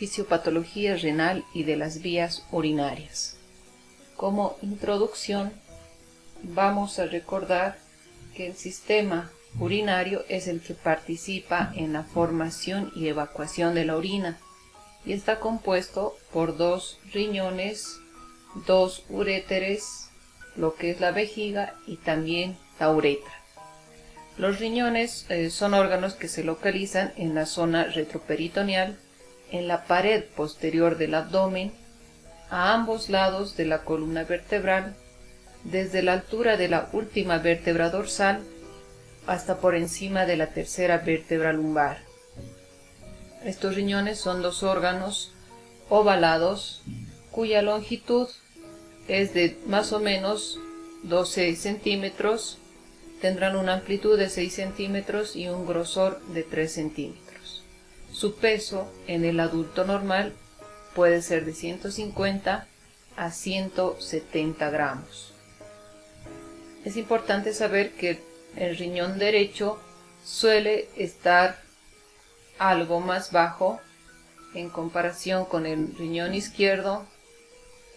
fisiopatología renal y de las vías urinarias. Como introducción, vamos a recordar que el sistema urinario es el que participa en la formación y evacuación de la orina y está compuesto por 2 riñones, 2 uréteres, lo que es la vejiga y también la uretra. Los riñones son órganos que se localizan en la zona retroperitoneal, en la pared posterior del abdomen, a ambos lados de la columna vertebral, desde la altura de la última vértebra dorsal hasta por encima de la tercera vértebra lumbar. Estos riñones son 2 órganos ovalados cuya longitud es de más o menos 12 centímetros, tendrán una amplitud de 6 centímetros y un grosor de 3 centímetros. Su peso en el adulto normal puede ser de 150 a 170 gramos. Es importante saber que el riñón derecho suele estar algo más bajo en comparación con el riñón izquierdo,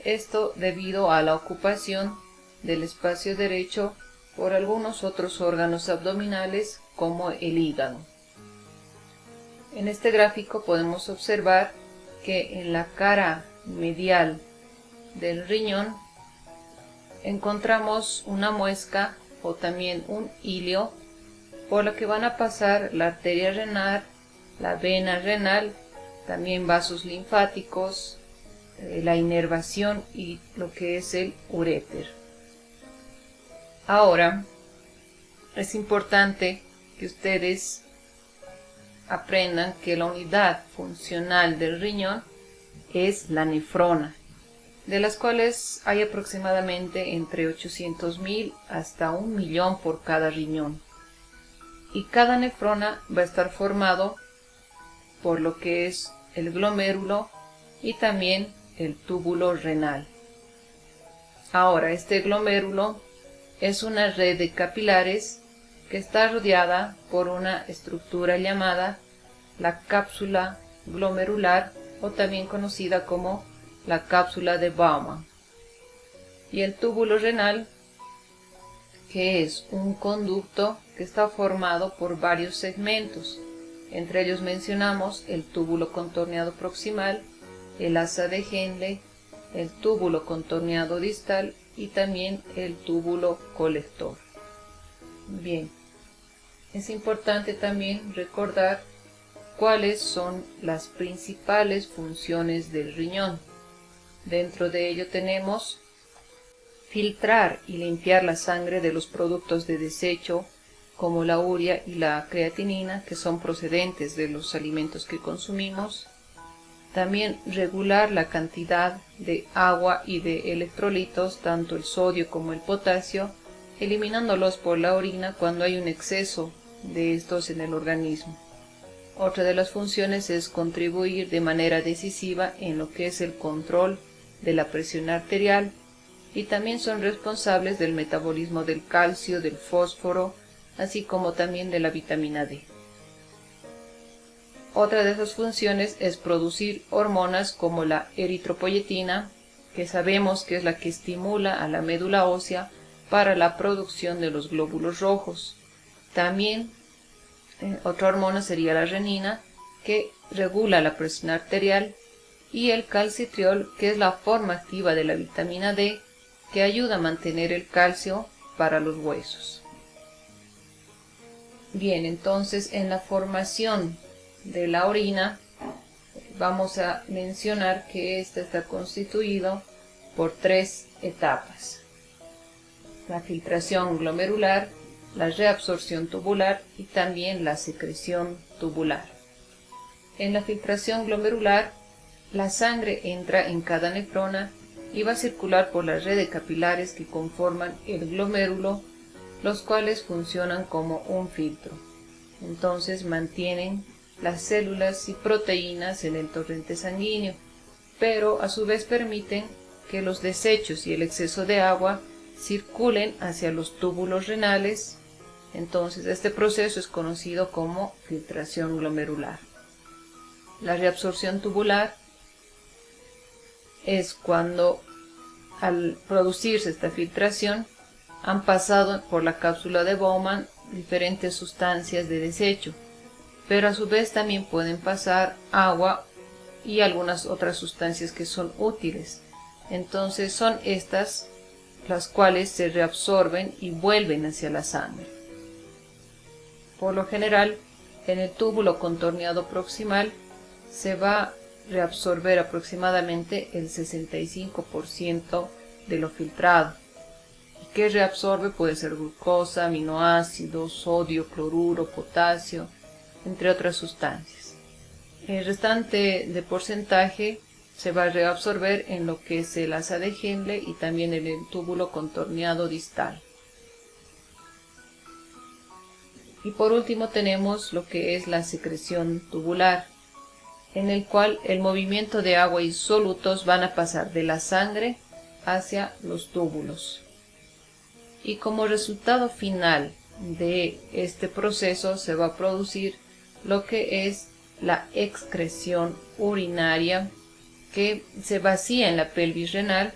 esto debido a la ocupación del espacio derecho por algunos otros órganos abdominales como el hígado. En este gráfico podemos observar que en la cara medial del riñón encontramos una muesca o también un hilio por la que van a pasar la arteria renal, la vena renal, también vasos linfáticos, la inervación y lo que es el uréter. Ahora, es importante que ustedes aprendan que la unidad funcional del riñón es la nefrona, de las cuales hay aproximadamente entre 800.000 hasta 1.000.000 por cada riñón. Y cada nefrona va a estar formado por lo que es el glomérulo y también el túbulo renal. Ahora, este glomérulo es una red de capilares que está rodeada por una estructura llamada la cápsula glomerular o también conocida como la cápsula de Bowman. Y el túbulo renal, que es un conducto que está formado por varios segmentos. Entre ellos mencionamos el túbulo contorneado proximal, el asa de Henle, el túbulo contorneado distal y también el túbulo colector. Bien, es importante también recordar cuáles son las principales funciones del riñón. Dentro de ello tenemos filtrar y limpiar la sangre de los productos de desecho como la urea y la creatinina, que son procedentes de los alimentos que consumimos. También regular la cantidad de agua y de electrolitos, tanto el sodio como el potasio, eliminándolos por la orina cuando hay un exceso de estos en el organismo. Otra de las funciones es contribuir de manera decisiva en lo que es el control de la presión arterial y también son responsables del metabolismo del calcio, del fósforo, así como también de la vitamina D. Otra de sus funciones es producir hormonas como la eritropoyetina, que sabemos que es la que estimula a la médula ósea para la producción de los glóbulos rojos. También otra hormona sería la renina, que regula la presión arterial, y el calcitriol, que es la forma activa de la vitamina D, que ayuda a mantener el calcio para los huesos. Bien, entonces en la formación de la orina vamos a mencionar que esta está constituido por 3 etapas: la filtración glomerular, la reabsorción tubular y también la secreción tubular. En la filtración glomerular, la sangre entra en cada nefrona y va a circular por la red de capilares que conforman el glomérulo, los cuales funcionan como un filtro. Entonces mantienen las células y proteínas en el torrente sanguíneo, pero a su vez permiten que los desechos y el exceso de agua circulen hacia los túbulos renales. Entonces este proceso es conocido como filtración glomerular. La reabsorción tubular es cuando al producirse esta filtración han pasado por la cápsula de Bowman diferentes sustancias de desecho, pero a su vez también pueden pasar agua y algunas otras sustancias que son útiles. Entonces son estas las cuales se reabsorben y vuelven hacia la sangre. Por lo general, en el túbulo contorneado proximal se va a reabsorber aproximadamente el 65% de lo filtrado. ¿Y qué reabsorbe? Puede ser glucosa, aminoácidos, sodio, cloruro, potasio, entre otras sustancias. El restante de porcentaje se va a reabsorber en lo que es el asa de Henle y también en el túbulo contorneado distal. Y por último tenemos lo que es la secreción tubular, en el cual el movimiento de agua y solutos van a pasar de la sangre hacia los túbulos. Y como resultado final de este proceso se va a producir lo que es la excreción urinaria, que se vacía en la pelvis renal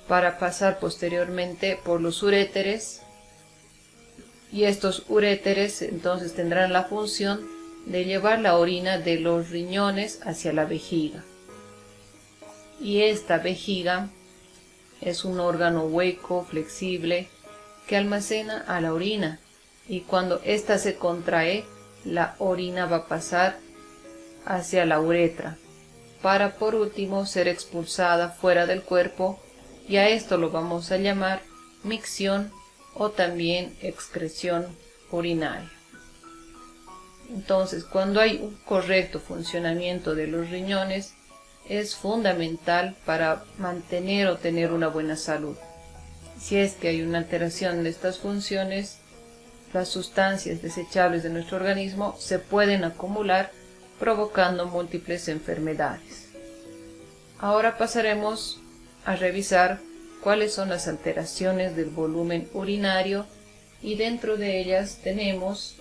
para pasar posteriormente por los uréteres, y estos uréteres entonces tendrán la función de llevar la orina de los riñones hacia la vejiga. Y esta vejiga es un órgano hueco, flexible, que almacena a la orina, y cuando ésta se contrae, la orina va a pasar hacia la uretra, para por último ser expulsada fuera del cuerpo, y a esto lo vamos a llamar micción o también excreción urinaria. Entonces, cuando hay un correcto funcionamiento de los riñones, es fundamental para mantener o tener una buena salud. Si es que hay una alteración de estas funciones, las sustancias desechables de nuestro organismo se pueden acumular, provocando múltiples enfermedades. Ahora pasaremos a revisar cuáles son las alteraciones del volumen urinario, y dentro de ellas tenemos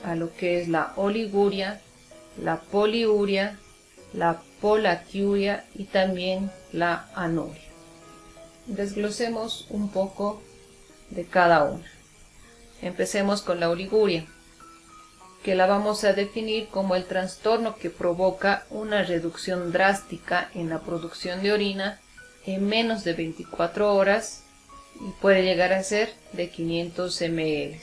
a lo que es la oliguria, la poliuria, la polaquiuria y también la anuria. Desglosemos un poco de cada una. Empecemos con la oliguria, que la vamos a definir como el trastorno que provoca una reducción drástica en la producción de orina en menos de 24 horas y puede llegar a ser de 500 ml.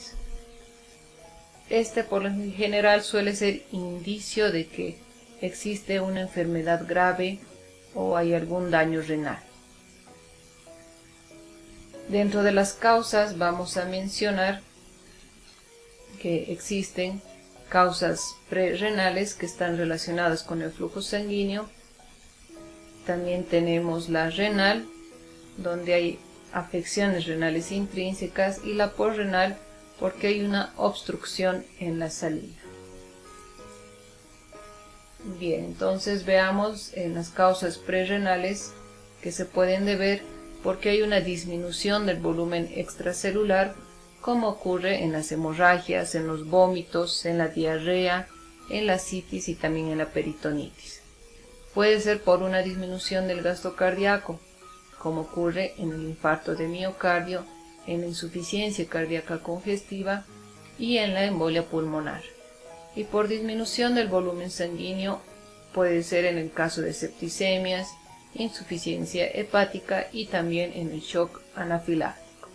Este por lo general suele ser indicio de que existe una enfermedad grave o hay algún daño renal. Dentro de las causas vamos a mencionar que existen causas prerrenales que están relacionadas con el flujo sanguíneo. También tenemos la renal, donde hay afecciones renales intrínsecas, y la posrenal, porque hay una obstrucción en la salida. Bien, entonces veamos en las causas prerrenales que se pueden deber porque hay una disminución del volumen extracelular, como ocurre en las hemorragias, en los vómitos, en la diarrea, en la citis y también en la peritonitis. Puede ser por una disminución del gasto cardíaco, como ocurre en el infarto de miocardio, en la insuficiencia cardíaca congestiva y en la embolia pulmonar. Y por disminución del volumen sanguíneo puede ser en el caso de septicemias, insuficiencia hepática y también en el shock anafiláctico.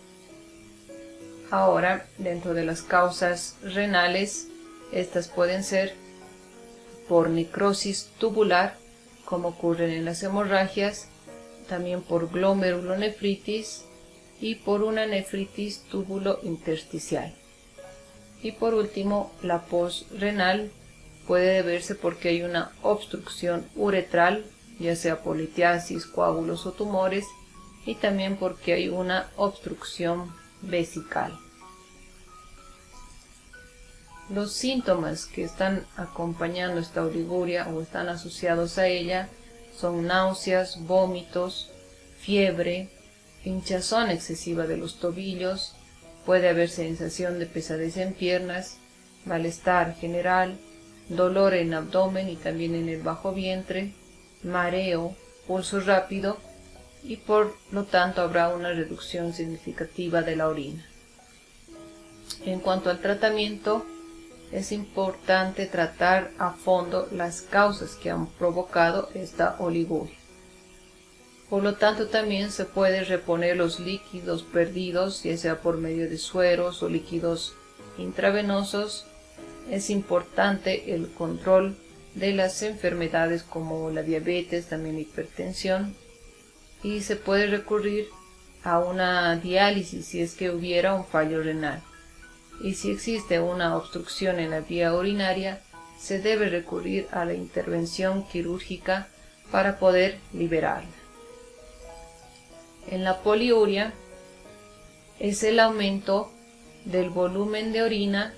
Ahora, dentro de las causas renales, estas pueden ser por necrosis tubular, como ocurren en las hemorragias, también por glomerulonefritis y por una nefritis túbulo-intersticial. Y por último, la posrenal puede deberse porque hay una obstrucción uretral, ya sea por litiasis, coágulos o tumores, y también porque hay una obstrucción vesical. Los síntomas que están acompañando esta oliguria o están asociados a ella son náuseas, vómitos, fiebre, hinchazón excesiva de los tobillos, puede haber sensación de pesadez en piernas, malestar general, dolor en abdomen y también en el bajo vientre, mareo, pulso rápido y por lo tanto habrá una reducción significativa de la orina. En cuanto al tratamiento, es importante tratar a fondo las causas que han provocado esta oliguria. Por lo tanto, también se puede reponer los líquidos perdidos, ya sea por medio de sueros o líquidos intravenosos. Es importante el control de las enfermedades como la diabetes, también la hipertensión, y se puede recurrir a una diálisis si es que hubiera un fallo renal. Y si existe una obstrucción en la vía urinaria, se debe recurrir a la intervención quirúrgica para poder liberarla. En la poliuria es el aumento del volumen de orina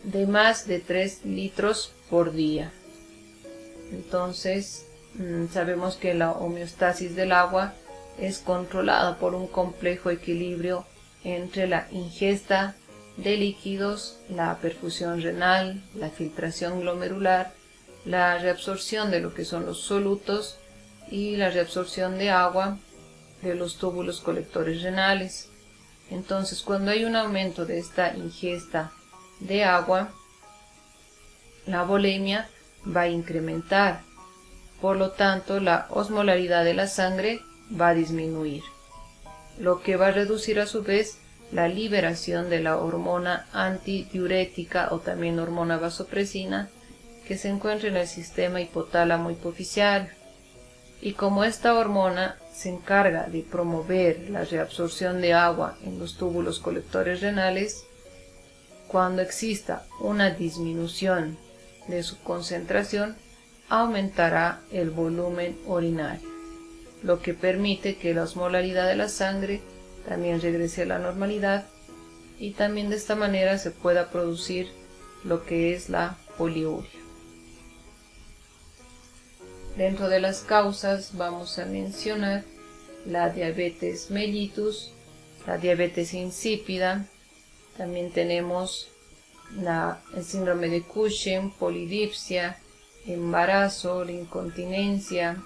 de más de 3 litros por día. Entonces, sabemos que la homeostasis del agua es controlada por un complejo equilibrio entre la ingesta de líquidos, la perfusión renal, la filtración glomerular, la reabsorción de lo que son los solutos y la reabsorción de agua de los túbulos colectores renales. Entonces, cuando hay un aumento de esta ingesta de agua, la volemia va a incrementar. Por lo tanto, la osmolaridad de la sangre va a disminuir, lo que va a reducir a su vez la liberación de la hormona antidiurética o también hormona vasopresina que se encuentra en el sistema hipotálamo hipoficiario. Y como esta hormona se encarga de promover la reabsorción de agua en los túbulos colectores renales, cuando exista una disminución de su concentración, aumentará el volumen urinario, lo que permite que la osmolaridad de la sangre también regrese a la normalidad y también de esta manera se pueda producir lo que es la poliuria. Dentro de las causas vamos a mencionar la diabetes mellitus, la diabetes insípida, también tenemos el síndrome de Cushing, polidipsia, embarazo, la incontinencia,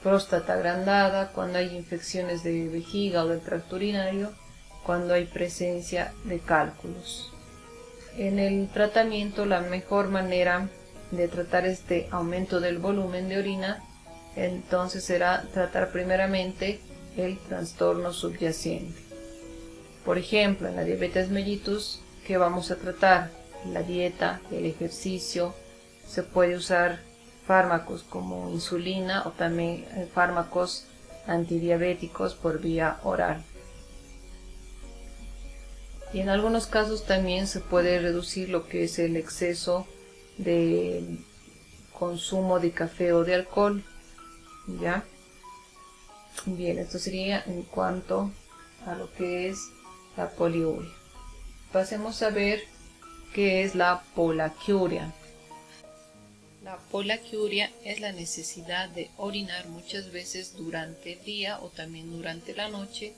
próstata agrandada, cuando hay infecciones de vejiga o del tracto urinario, cuando hay presencia de cálculos. En el tratamiento, la mejor manera de tratar este aumento del volumen de orina, entonces será tratar primeramente el trastorno subyacente. Por ejemplo, en la diabetes mellitus, ¿qué vamos a tratar? La dieta, el ejercicio, se puede usar fármacos como insulina o también fármacos antidiabéticos por vía oral. Y en algunos casos también se puede reducir lo que es el exceso de consumo de café o de alcohol. ¿Ya? Bien, esto sería en cuanto a lo que es la poliuria. Pasemos a ver qué es la polaquiuria. La polaquiuria es la necesidad de orinar muchas veces durante el día o también durante la noche,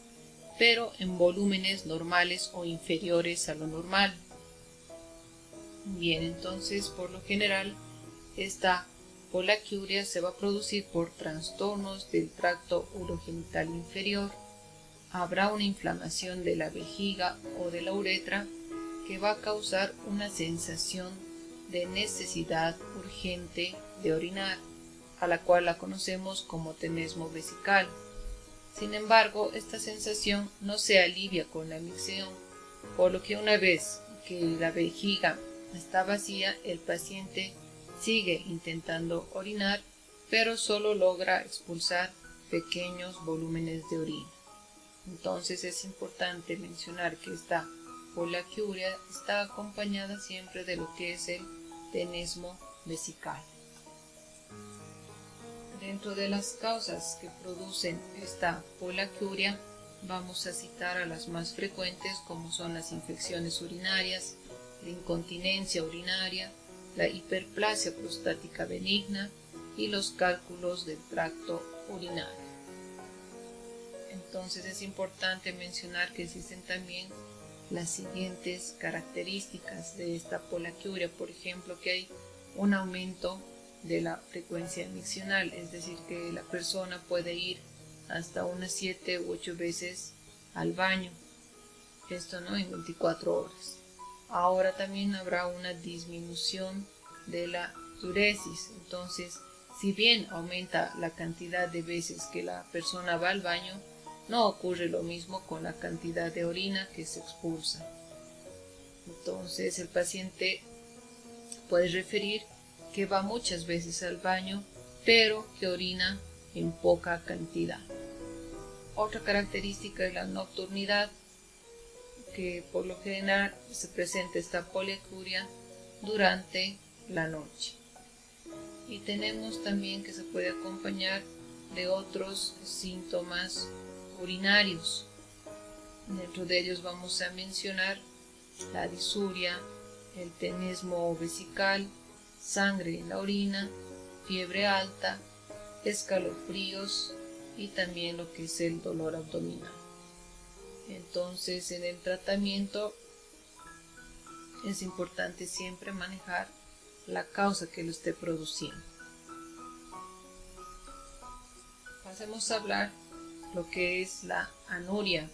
pero en volúmenes normales o inferiores a lo normal. Bien, entonces por lo general esta polaquiuria se va a producir por trastornos del tracto urogenital inferior. Habrá una inflamación de la vejiga o de la uretra que va a causar una sensación de necesidad urgente de orinar, a la cual la conocemos como tenesmo vesical. Sin embargo, esta sensación no se alivia con la micción, por lo que una vez que la vejiga está vacía, el paciente sigue intentando orinar, pero solo logra expulsar pequeños volúmenes de orina. Entonces es importante mencionar que esta polaquiuria está acompañada siempre de lo que es el tenesmo vesical. Dentro de las causas que producen esta polaquiuria, vamos a citar a las más frecuentes, como son las infecciones urinarias, la incontinencia urinaria, la hiperplasia prostática benigna y los cálculos del tracto urinario. Entonces es importante mencionar que existen también las siguientes características de esta polaquiuria. Por ejemplo, que hay un aumento de la frecuencia miccional, es decir, que la persona puede ir hasta unas 7 u 8 veces al baño, esto no en 24 horas. Ahora también habrá una disminución de la diuresis, entonces si bien aumenta la cantidad de veces que la persona va al baño, no ocurre lo mismo con la cantidad de orina que se expulsa. Entonces el paciente puede referir que va muchas veces al baño, pero que orina en poca cantidad. Otra característica es la nocturnidad, que por lo general se presenta esta poliuria durante la noche. Y tenemos también que se puede acompañar de otros síntomas urinarios. Dentro de ellos vamos a mencionar la disuria, el tenesmo vesical, sangre en la orina, fiebre alta, escalofríos y también lo que es el dolor abdominal. Entonces, en el tratamiento es importante siempre manejar la causa que lo esté produciendo. Pasemos a hablar lo que es la anuria,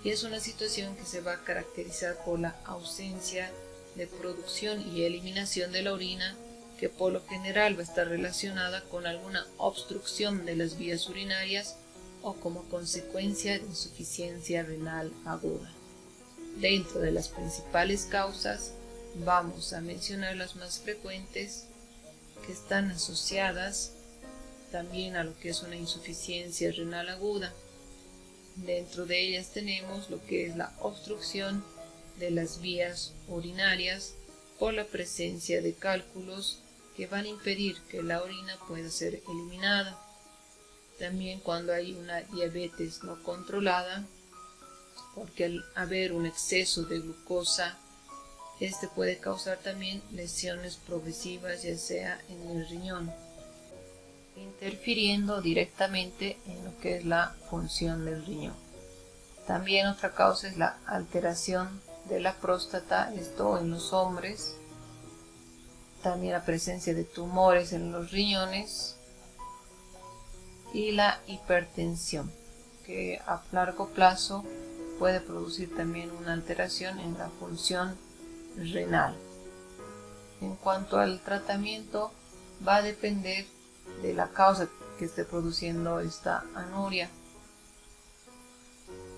y es una situación que se va a caracterizar por la ausencia de producción y eliminación de la orina, que por lo general va a estar relacionada con alguna obstrucción de las vías urinarias o como consecuencia de insuficiencia renal aguda. Dentro de las principales causas vamos a mencionar las más frecuentes, que están asociadas también a lo que es una insuficiencia renal aguda. Dentro de ellas tenemos lo que es la obstrucción de las vías urinarias por la presencia de cálculos que van a impedir que la orina pueda ser eliminada. También cuando hay una diabetes no controlada, porque al haber un exceso de glucosa, este puede causar también lesiones progresivas, ya sea en el riñón, interfiriendo directamente en lo que es la función del riñón. También otra causa es la alteración de la próstata, esto en los hombres. También la presencia de tumores en los riñones y la hipertensión, que a largo plazo puede producir también una alteración en la función renal. En cuanto al tratamiento, va a depender de la causa que esté produciendo esta anuria.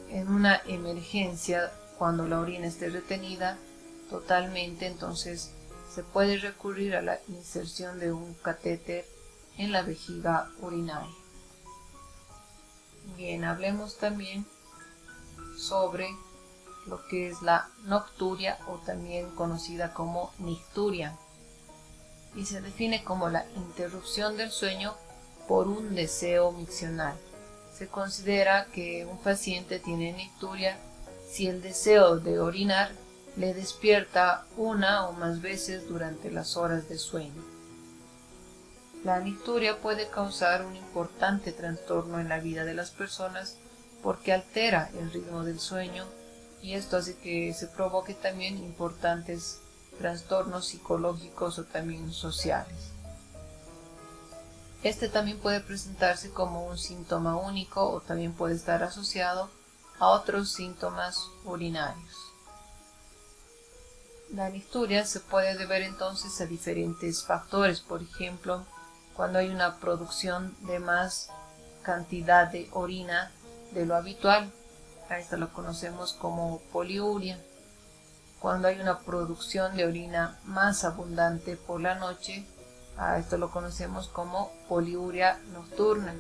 En una emergencia, cuando la orina esté retenida totalmente, entonces se puede recurrir a la inserción de un catéter en la vejiga urinaria. Bien, hablemos también sobre lo que es la nocturia, o también conocida como nicturia, y se define como la interrupción del sueño por un deseo miccional. Se considera que un paciente tiene nicturia si el deseo de orinar le despierta una o más veces durante las horas de sueño. La nicturia puede causar un importante trastorno en la vida de las personas porque altera el ritmo del sueño, y esto hace que se provoque también importantes trastornos psicológicos o también sociales. Este también puede presentarse como un síntoma único o también puede estar asociado a otros síntomas urinarios. La nicturia se puede deber entonces a diferentes factores, por ejemplo, cuando hay una producción de más cantidad de orina de lo habitual, a esto lo conocemos como poliuria. Cuando hay una producción de orina más abundante por la noche, a esto lo conocemos como poliuria nocturna.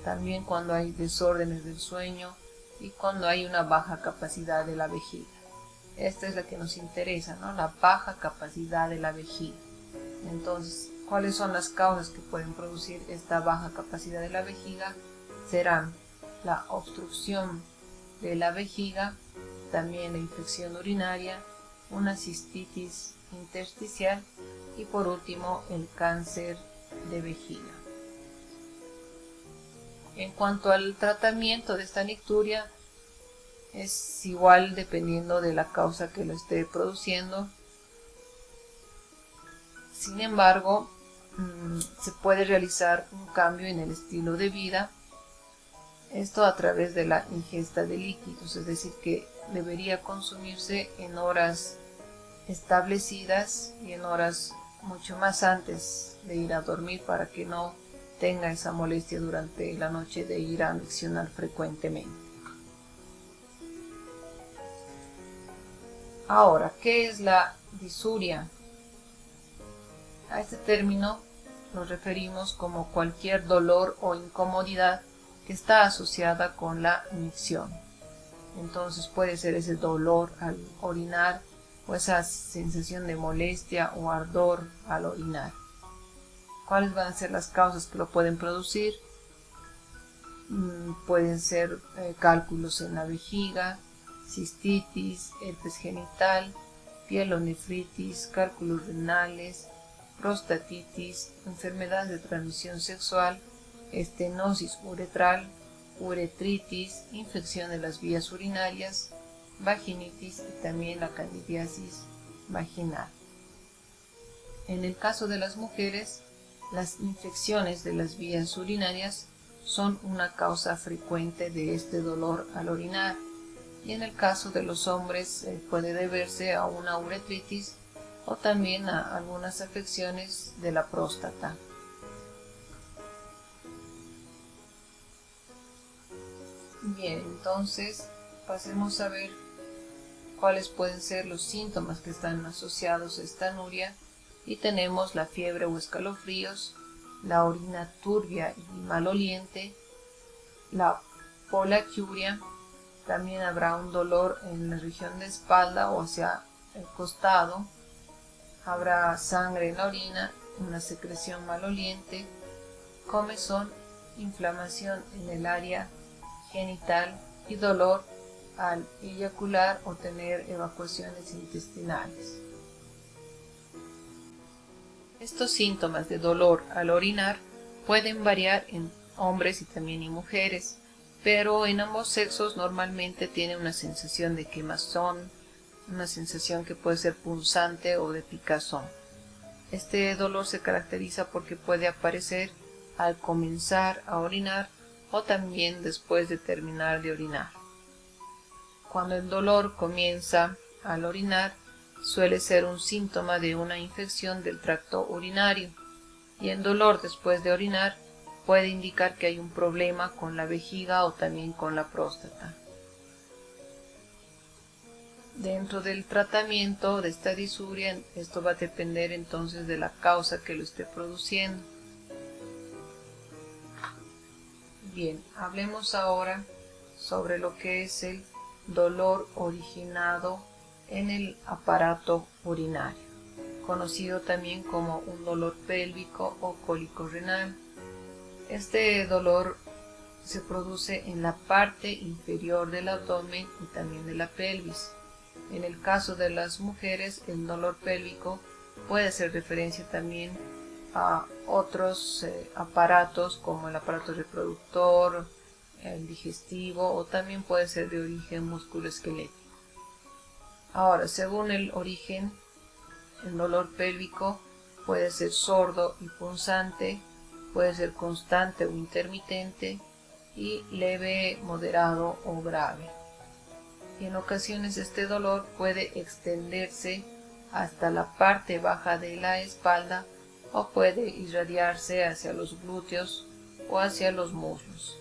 También cuando hay desórdenes del sueño y cuando hay una baja capacidad de la vejiga. Esta es la que nos interesa, ¿no? La baja capacidad de la vejiga. Entonces, ¿cuáles son las causas que pueden producir esta baja capacidad de la vejiga? Serán la obstrucción de la vejiga, también la infección urinaria, una cistitis intersticial y por último el cáncer de vejiga. En cuanto al tratamiento de esta nicturia, es igual dependiendo de la causa que lo esté produciendo. Sin embargo, se puede realizar un cambio en el estilo de vida, esto a través de la ingesta de líquidos, es decir, que debería consumirse en horas establecidas y en horas mucho más antes de ir a dormir para que no tenga esa molestia durante la noche de ir a miccionar frecuentemente. Ahora, ¿qué es la disuria? A este término nos referimos como cualquier dolor o incomodidad que está asociada con la micción. Entonces puede ser ese dolor al orinar o esa sensación de molestia o ardor al orinar. ¿Cuáles van a ser las causas que lo pueden producir? Pueden ser cálculos en la vejiga, cistitis, herpes genital, pielonefritis, cálculos renales, prostatitis, enfermedades de transmisión sexual, estenosis uretral, uretritis, infección de las vías urinarias, vaginitis y también la candidiasis vaginal. En el caso de las mujeres, las infecciones de las vías urinarias son una causa frecuente de este dolor al orinar, y en el caso de los hombres puede deberse a una uretritis o también a algunas afecciones de la próstata. Bien, entonces pasemos a ver cuáles pueden ser los síntomas que están asociados a esta anuria. Y tenemos la fiebre o escalofríos, la orina turbia y maloliente, la polaquiuria, también habrá un dolor en la región de espalda o hacia el costado, habrá sangre en la orina, una secreción maloliente, comezón, inflamación en el área genital y dolor al eyacular o tener evacuaciones intestinales. Estos síntomas de dolor al orinar pueden variar en hombres y también en mujeres, pero en ambos sexos normalmente tiene una sensación de quemazón, una sensación que puede ser punzante o de picazón. Este dolor se caracteriza porque puede aparecer al comenzar a orinar o también después de terminar de orinar. Cuando el dolor comienza al orinar, suele ser un síntoma de una infección del tracto urinario, y el dolor después de orinar puede indicar que hay un problema con la vejiga o también con la próstata. Dentro del tratamiento de esta disuria, esto va a depender entonces de la causa que lo esté produciendo. Bien, hablemos ahora sobre lo que es el dolor originado en el aparato urinario, conocido también como un dolor pélvico o cólico renal. Este dolor se produce en la parte inferior del abdomen y también de la pelvis. En el caso de las mujeres, el dolor pélvico puede hacer referencia también a otros aparatos como el aparato reproductor, el digestivo o también puede ser de origen musculoesquelético. Ahora, según el origen, el dolor pélvico puede ser sordo y punzante, puede ser constante o intermitente y leve, moderado o grave. Y en ocasiones este dolor puede extenderse hasta la parte baja de la espalda o puede irradiarse hacia los glúteos o hacia los muslos.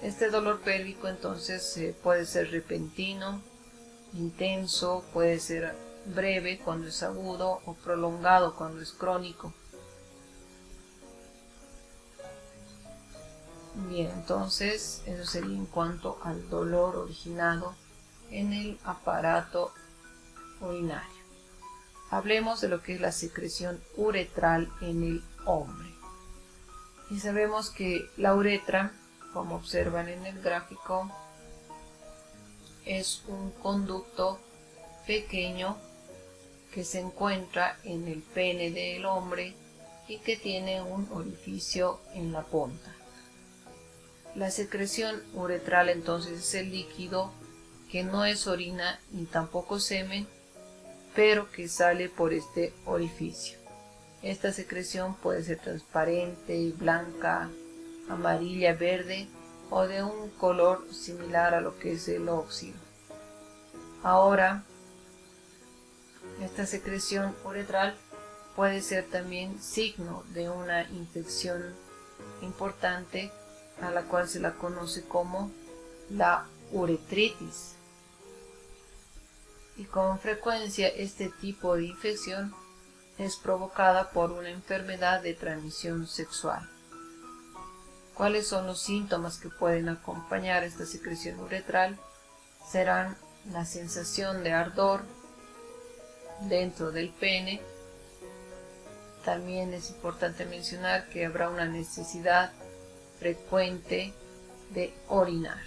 Este dolor pélvico entonces puede ser repentino, intenso, puede ser breve cuando es agudo o prolongado cuando es crónico. Bien, entonces eso sería en cuanto al dolor originado en el aparato urinario. Hablemos de lo que es la secreción uretral en el hombre. Y sabemos que la uretra, como observan en el gráfico, es un conducto pequeño que se encuentra en el pene del hombre y que tiene un orificio en la punta. La secreción uretral entonces es el líquido que no es orina ni tampoco semen, pero que sale por este orificio. Esta secreción puede ser transparente, blanca, amarilla, verde o de un color similar a lo que es el óxido. Ahora, esta secreción uretral puede ser también signo de una infección importante a la cual se la conoce como la uretritis. Y con frecuencia este tipo de infección es provocada por una enfermedad de transmisión sexual. ¿Cuáles son los síntomas que pueden acompañar esta secreción uretral? Serán la sensación de ardor dentro del pene. También es importante mencionar que habrá una necesidad frecuente de orinar.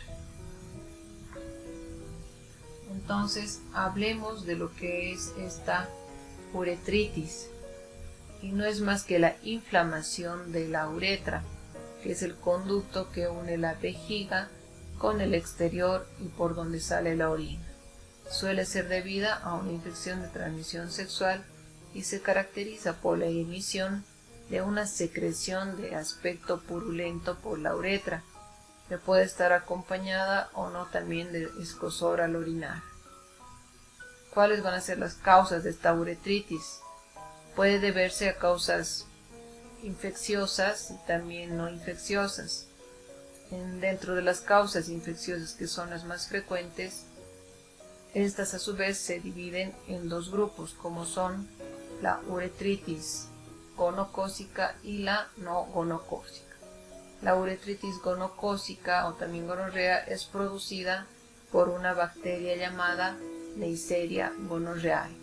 Entonces, hablemos de lo que es esta uretritis. Y no es más que la inflamación de la uretra, que es el conducto que une la vejiga con el exterior y por donde sale la orina. Suele ser debida a una infección de transmisión sexual y se caracteriza por la emisión de una secreción de aspecto purulento por la uretra, que puede estar acompañada o no también de escozor al orinar. ¿Cuáles van a ser las causas de esta uretritis? Puede deberse a causas infecciosas y también no infecciosas. Dentro de las causas infecciosas, que son las más frecuentes, estas a su vez se dividen en dos grupos, como son la uretritis gonocócica y la no gonocócica. La uretritis gonocócica o también gonorrea es producida por una bacteria llamada Neisseria gonorrhoeae,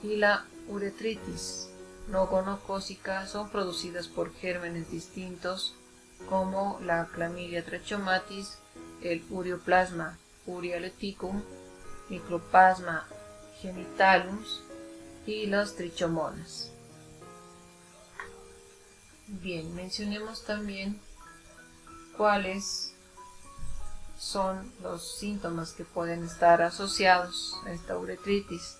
y la uretritis no gonocócica son producidas por gérmenes distintos como la Chlamydia trachomatis, el Ureoplasma urialeticum, Mycoplasma genitalum y los trichomonas. Bien, mencionemos también cuáles son los síntomas que pueden estar asociados a esta uretritis.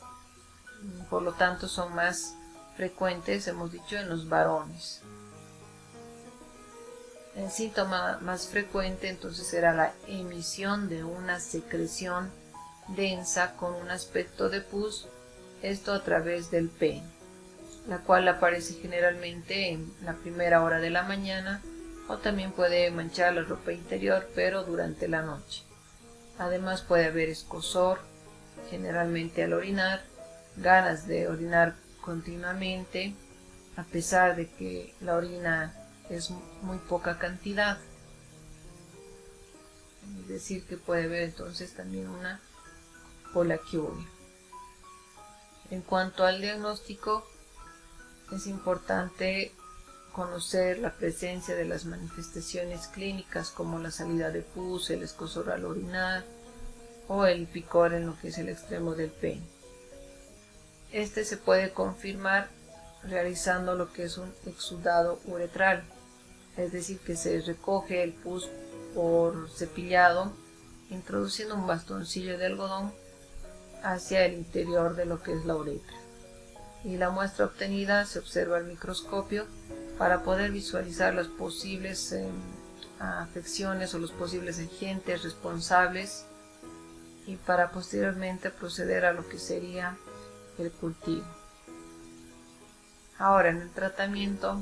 Por lo tanto, son más frecuentes, hemos dicho, en los varones. El síntoma más frecuente entonces será la emisión de una secreción densa con un aspecto de pus, esto a través del pene, la cual aparece generalmente en la primera hora de la mañana o también puede manchar la ropa interior, pero durante la noche. Además puede haber escozor, generalmente al orinar, ganas de orinar continuamente, a pesar de que la orina es muy poca cantidad. Es decir, que puede haber entonces también una colaquiuria. En cuanto al diagnóstico, es importante conocer la presencia de las manifestaciones clínicas como la salida de pus, el escozor al orinar o el picor en lo que es el extremo del pene. Este se puede confirmar realizando lo que es un exudado uretral, es decir, que se recoge el pus por cepillado, introduciendo un bastoncillo de algodón hacia el interior de lo que es la uretra. Y la muestra obtenida se observa al microscopio para poder visualizar las posibles afecciones o los posibles agentes responsables y para posteriormente proceder a lo que sería el cultivo. Ahora, en el tratamiento,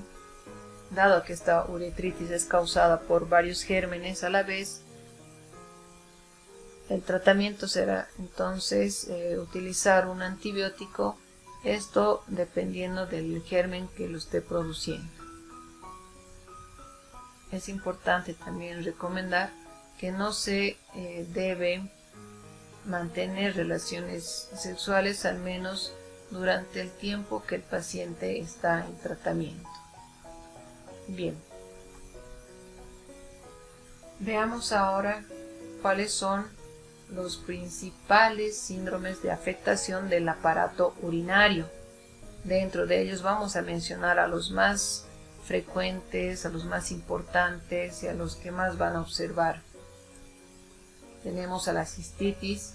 dado que esta uretritis es causada por varios gérmenes a la vez, el tratamiento será entonces utilizar un antibiótico, esto dependiendo del germen que lo esté produciendo. Es importante también recomendar que no se debe mantener relaciones sexuales al menos durante el tiempo que el paciente está en tratamiento. Bien, veamos ahora cuáles son los principales síndromes de afectación del aparato urinario. Dentro de ellos vamos a mencionar a los más frecuentes, a los más importantes y a los que más van a observar. Tenemos a la cistitis,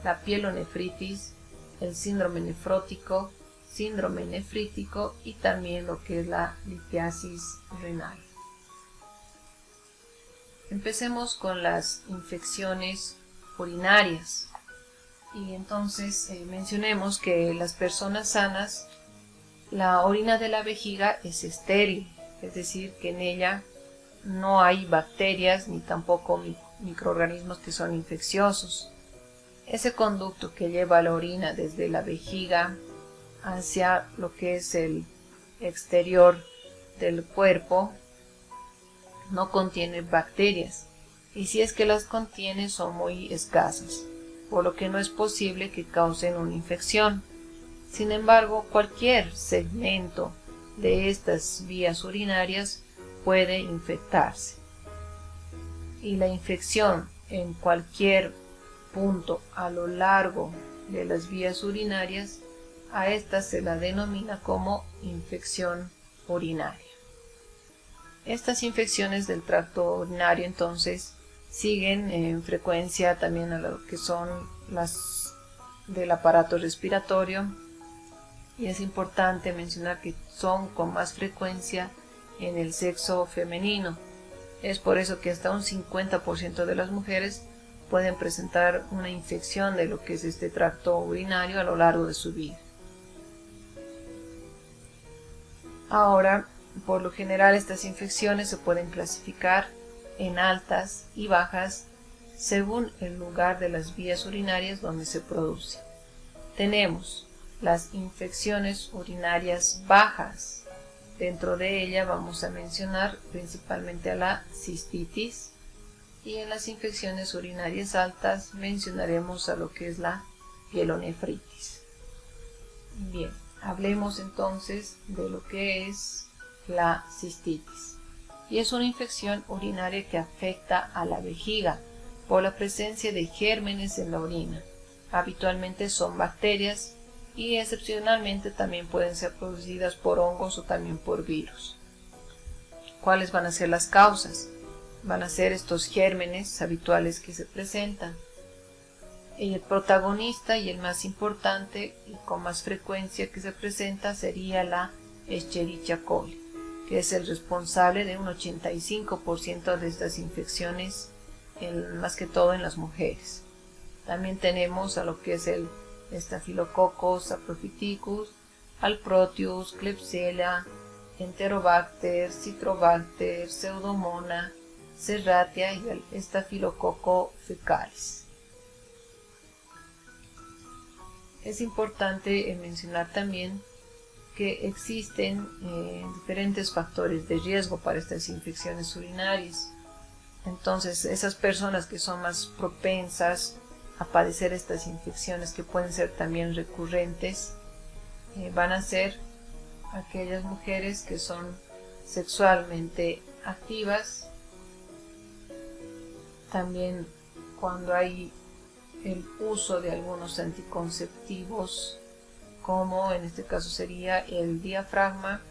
la pielonefritis, el síndrome nefrótico, síndrome nefrítico y también lo que es la litiasis renal. Empecemos con las infecciones urinarias. Y entonces mencionemos que las personas sanas, la orina de la vejiga es estéril, es decir, que en ella no hay bacterias ni tampoco microorganismos que son infecciosos. Ese conducto que lleva la orina desde la vejiga hacia lo que es el exterior del cuerpo no contiene bacterias, y si es que las contiene son muy escasas, por lo que no es posible que causen una infección. Sin embargo, cualquier segmento de estas vías urinarias puede infectarse, y la infección en cualquier punto a lo largo de las vías urinarias, a esta se la denomina como infección urinaria. Estas infecciones del tracto urinario entonces siguen en frecuencia también a lo que son las del aparato respiratorio, y es importante mencionar que son con más frecuencia en el sexo femenino. Es por eso que hasta un 50% de las mujeres pueden presentar una infección de lo que es este tracto urinario a lo largo de su vida. Ahora, por lo general, estas infecciones se pueden clasificar en altas y bajas según el lugar de las vías urinarias donde se produce. Tenemos las infecciones urinarias bajas. Dentro de ella vamos a mencionar principalmente a la cistitis, y en las infecciones urinarias altas mencionaremos a lo que es la pielonefritis. Bien, hablemos entonces de lo que es la cistitis, y es una infección urinaria que afecta a la vejiga por la presencia de gérmenes en la orina. Habitualmente son bacterias y excepcionalmente también pueden ser producidas por hongos o también por virus. ¿Cuáles van a ser las causas? Van a ser estos gérmenes habituales que se presentan. Y el protagonista y el más importante y con más frecuencia que se presenta sería la Escherichia coli, que es el responsable de un 85% de estas infecciones, más que todo en las mujeres. También tenemos a lo que es el Staphylococcus saprophyticus, al Proteus, Klebsiella, Enterobacter, Citrobacter, Pseudomonas, Serratia y el Staphylococcus fecalis. Es importante mencionar también que existen diferentes factores de riesgo para estas infecciones urinarias. Entonces, esas personas que son más propensas a padecer estas infecciones, que pueden ser también recurrentes, van a ser aquellas mujeres que son sexualmente activas, también cuando hay el uso de algunos anticonceptivos, como en este caso sería el diafragma,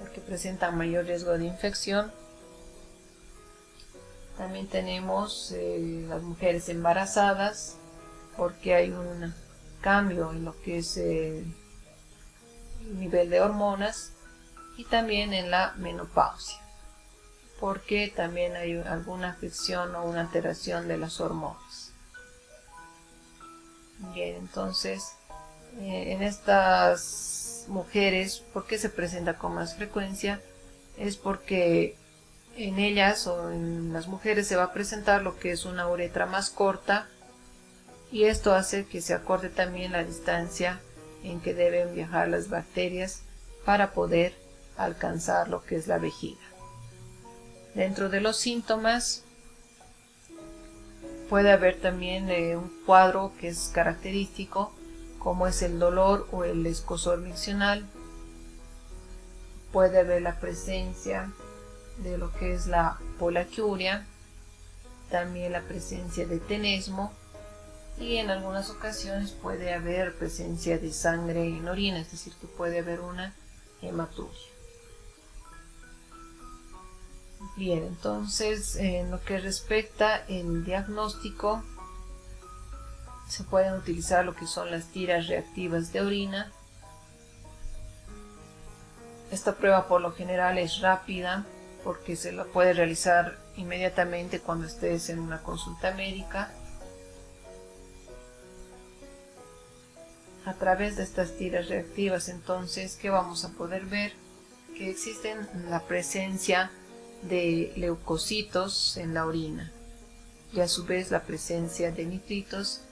porque presenta mayor riesgo de infección. También tenemos las mujeres embarazadas, porque hay un cambio en lo que es el nivel de hormonas, y también en la menopausia, porque también hay alguna afección o una alteración de las hormonas. Bien, entonces en estas mujeres, ¿por qué se presenta con más frecuencia? Es porque en ellas o en las mujeres se va a presentar lo que es una uretra más corta, y esto hace que se acorte también la distancia en que deben viajar las bacterias para poder alcanzar lo que es la vejiga. Dentro de los síntomas puede haber también un cuadro que es característico, como es el dolor o el escozor miccional. Puede haber la presencia de lo que es la poliaquiuria, también la presencia de tenesmo, y en algunas ocasiones puede haber presencia de sangre en orina, es decir, que puede haber una hematuria. Bien, entonces en lo que respecta el diagnóstico, Se pueden utilizar lo que son las tiras reactivas de orina. Esta prueba por lo general es rápida porque se la puede realizar inmediatamente cuando estés en una consulta médica. A través de estas tiras reactivas, entonces, ¿qué vamos a poder ver? Que existen la presencia de leucocitos en la orina y a su vez la presencia de nitritos,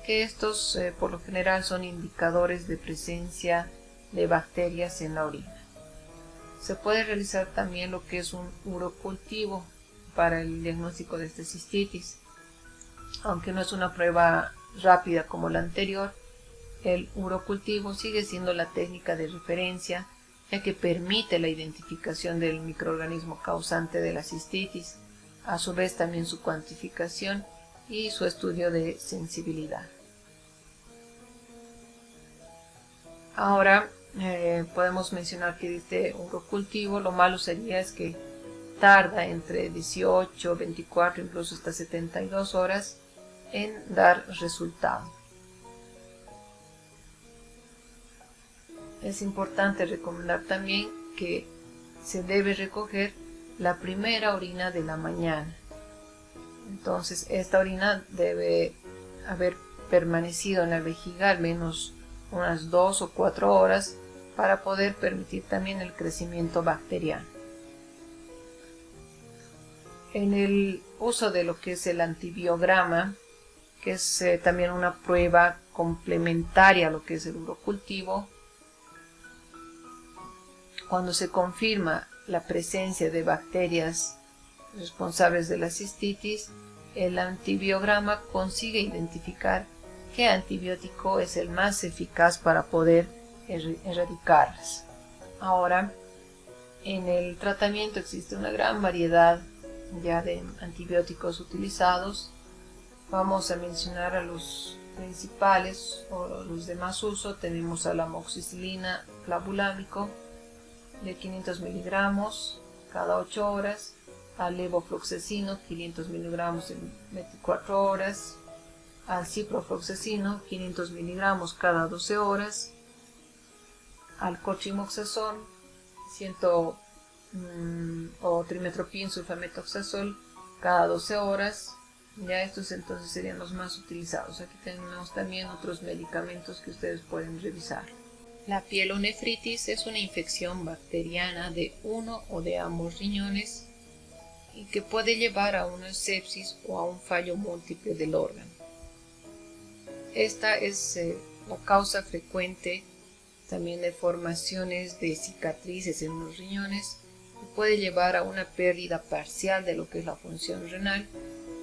que estos por lo general son indicadores de presencia de bacterias en la orina. Se puede realizar también lo que es un urocultivo para el diagnóstico de esta cistitis. Aunque no es una prueba rápida como la anterior, el urocultivo sigue siendo la técnica de referencia, ya que permite la identificación del microorganismo causante de la cistitis, a su vez también su cuantificación y su estudio de sensibilidad. Ahora podemos mencionar que este urocultivo, lo malo sería es que tarda entre 18, 24, incluso hasta 72 horas en dar resultado. Es importante recomendar también que se debe recoger la primera orina de la mañana. Entonces esta orina debe haber permanecido en la vejiga al menos unas 2 o 4 horas para poder permitir también el crecimiento bacteriano. En el uso de lo que es el antibiograma, que es también una prueba complementaria a lo que es el urocultivo, cuando se confirma la presencia de bacterias responsables de la cistitis, el antibiograma consigue identificar qué antibiótico es el más eficaz para poder erradicarlas. Ahora, en el tratamiento existe una gran variedad ya de antibióticos utilizados. Vamos a mencionar a los principales o los de más uso. Tenemos a la amoxicilina clavulámico de 500 miligramos cada 8 horas, al levofloxacino 500 miligramos en 24 horas, al ciprofloxacino 500 miligramos cada 12 horas, al cotrimoxazol o trimestoprim sulfametoxazol cada 12 horas. Ya estos entonces serían los más utilizados. Aquí tenemos también otros medicamentos que ustedes pueden revisar. La pielonefritis es una infección bacteriana de uno o de ambos riñones y que puede llevar a una sepsis o a un fallo múltiple del órgano. Esta es la causa frecuente también de formaciones de cicatrices en los riñones y puede llevar a una pérdida parcial de lo que es la función renal,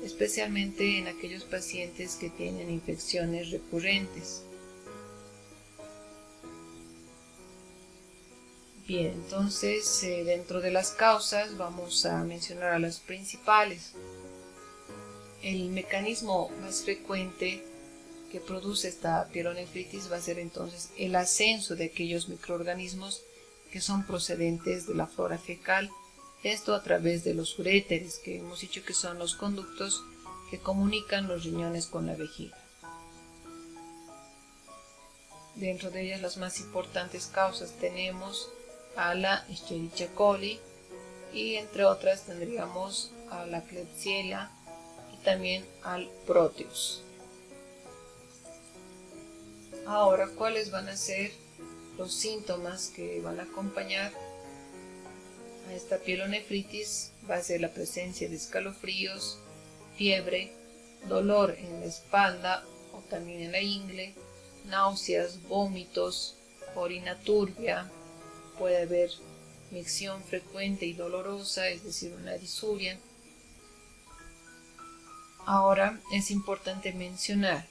especialmente en aquellos pacientes que tienen infecciones recurrentes. Bien, entonces dentro de las causas vamos a mencionar a las principales. El mecanismo más frecuente que produce esta pielonefritis va a ser entonces el ascenso de aquellos microorganismos que son procedentes de la flora fecal, esto a través de los uréteres, que hemos dicho que son los conductos que comunican los riñones con la vejiga. Dentro de ellas las más importantes causas tenemos a la Escherichia coli y entre otras tendríamos a la Klebsiella y también al Proteus. Ahora, ¿cuáles van a ser los síntomas que van a acompañar a esta pielonefritis? Va a ser la presencia de escalofríos, fiebre, dolor en la espalda o también en la ingle, náuseas, vómitos, orina turbia. Puede haber micción frecuente y dolorosa, es decir, una disuria. Ahora es importante mencionar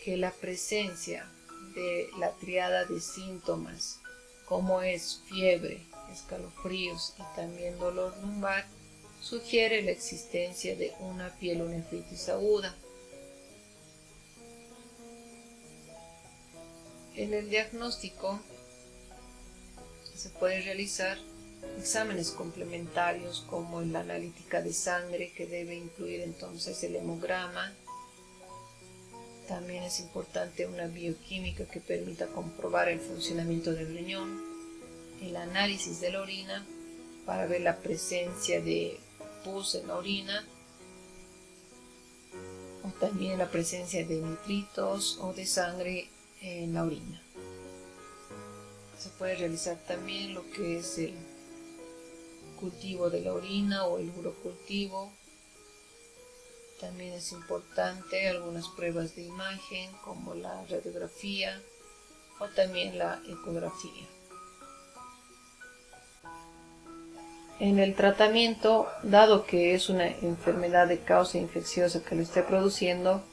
que la presencia de la triada de síntomas, como es fiebre, escalofríos y también dolor lumbar, sugiere la existencia de una pielonefritis aguda. En el diagnóstico se puede realizar exámenes complementarios como la analítica de sangre, que debe incluir entonces el hemograma. También es importante una bioquímica que permita comprobar el funcionamiento del riñón, el análisis de la orina para ver la presencia de pus en la orina, o también la presencia de nitritos o de sangre en la orina. Se puede realizar también lo que es el cultivo de la orina o el urocultivo. También es importante algunas pruebas de imagen como la radiografía o también la ecografía. En el tratamiento, dado que es una enfermedad de causa infecciosa que lo esté produciendo,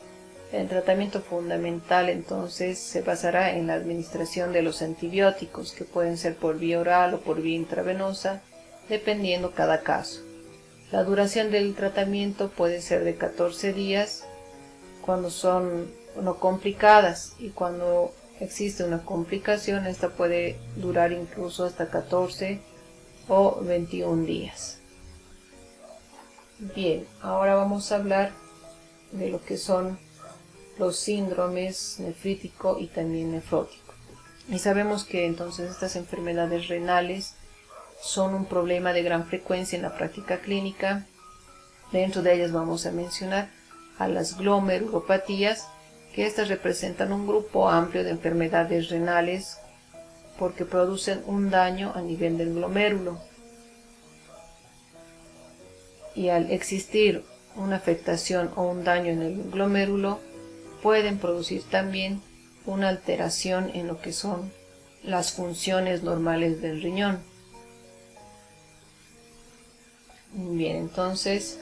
el tratamiento fundamental entonces se basará en la administración de los antibióticos, que pueden ser por vía oral o por vía intravenosa, dependiendo cada caso. La duración del tratamiento puede ser de 14 días cuando son no complicadas, y cuando existe una complicación, esta puede durar incluso hasta 14 o 21 días. Bien, ahora vamos a hablar de lo que son los síndromes nefrítico y también nefrótico. Y sabemos que entonces estas enfermedades renales son un problema de gran frecuencia en la práctica clínica. Dentro de ellas vamos a mencionar a las glomerulopatías, que estas representan un grupo amplio de enfermedades renales porque producen un daño a nivel del glomérulo. Y al existir una afectación o un daño en el glomérulo, pueden producir también una alteración en lo que son las funciones normales del riñón. Bien, entonces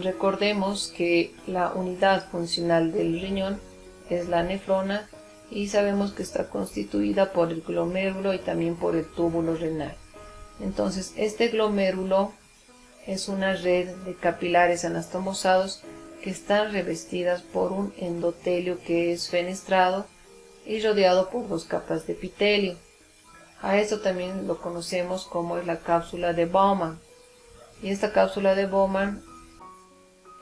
recordemos que la unidad funcional del riñón es la nefrona, y sabemos que está constituida por el glomérulo y también por el túbulo renal. Entonces, este glomérulo es una red de capilares anastomosados que están revestidas por un endotelio que es fenestrado y rodeado por 2 capas de epitelio. A esto también lo conocemos como es la cápsula de Bowman. Y esta cápsula de Bowman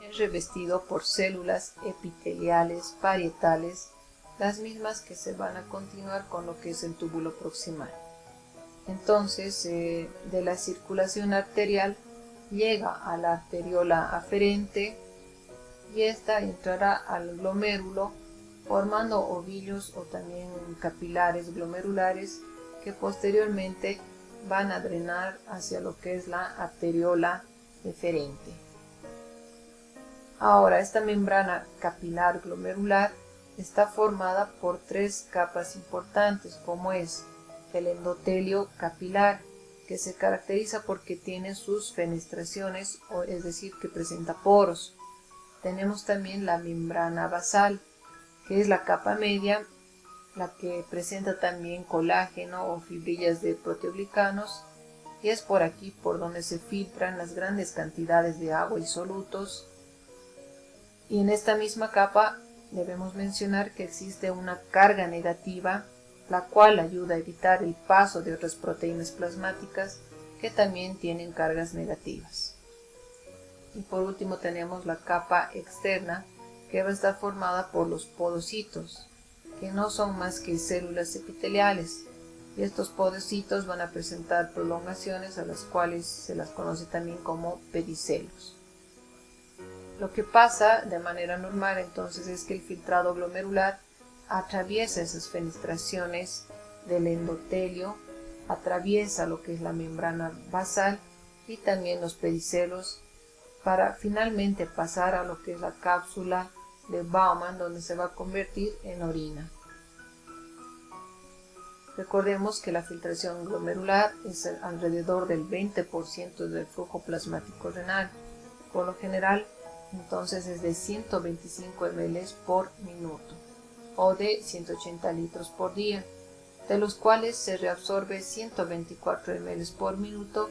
es revestido por células epiteliales parietales, las mismas que se van a continuar con lo que es el túbulo proximal. Entonces, de la circulación arterial llega a la arteriola aferente, y esta entrará al glomérulo formando ovillos o también capilares glomerulares que posteriormente van a drenar hacia lo que es la arteriola eferente. Ahora, esta membrana capilar glomerular está formada por 3 capas importantes, como es el endotelio capilar, que se caracteriza porque tiene sus fenestraciones, es decir, que presenta poros. Tenemos también la membrana basal, que es la capa media, la que presenta también colágeno o fibrillas de proteoglicanos, y es por aquí por donde se filtran las grandes cantidades de agua y solutos. Y en esta misma capa debemos mencionar que existe una carga negativa, la cual ayuda a evitar el paso de otras proteínas plasmáticas que también tienen cargas negativas. Y por último tenemos la capa externa, que va a estar formada por los podocitos, que no son más que células epiteliales, y estos podocitos van a presentar prolongaciones a las cuales se las conoce también como pedicelos. Lo que pasa de manera normal entonces es que el filtrado glomerular atraviesa esas fenestraciones del endotelio, atraviesa lo que es la membrana basal y también los pedicelos, para finalmente pasar a lo que es la cápsula de Bowman, donde se va a convertir en orina. Recordemos que la filtración glomerular es alrededor del 20% del flujo plasmático renal. Por lo general, entonces es de 125 ml por minuto o de 180 litros por día, de los cuales se reabsorbe 124 ml por minuto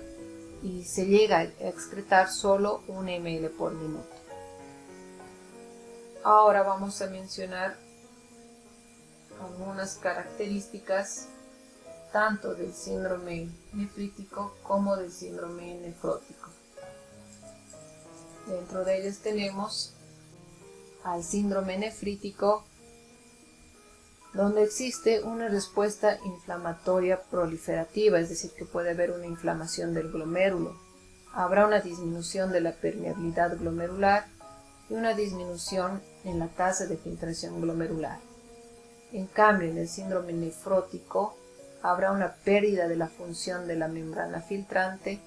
y se llega a excretar solo 1 ml por minuto. Ahora vamos a mencionar algunas características tanto del síndrome nefrítico como del síndrome nefrótico. Dentro de ellas tenemos al síndrome nefrítico, donde existe una respuesta inflamatoria proliferativa, es decir, que puede haber una inflamación del glomérulo. Habrá una disminución de la permeabilidad glomerular y una disminución en la tasa de filtración glomerular. En cambio, en el síndrome nefrótico habrá una pérdida de la función de la membrana filtrante,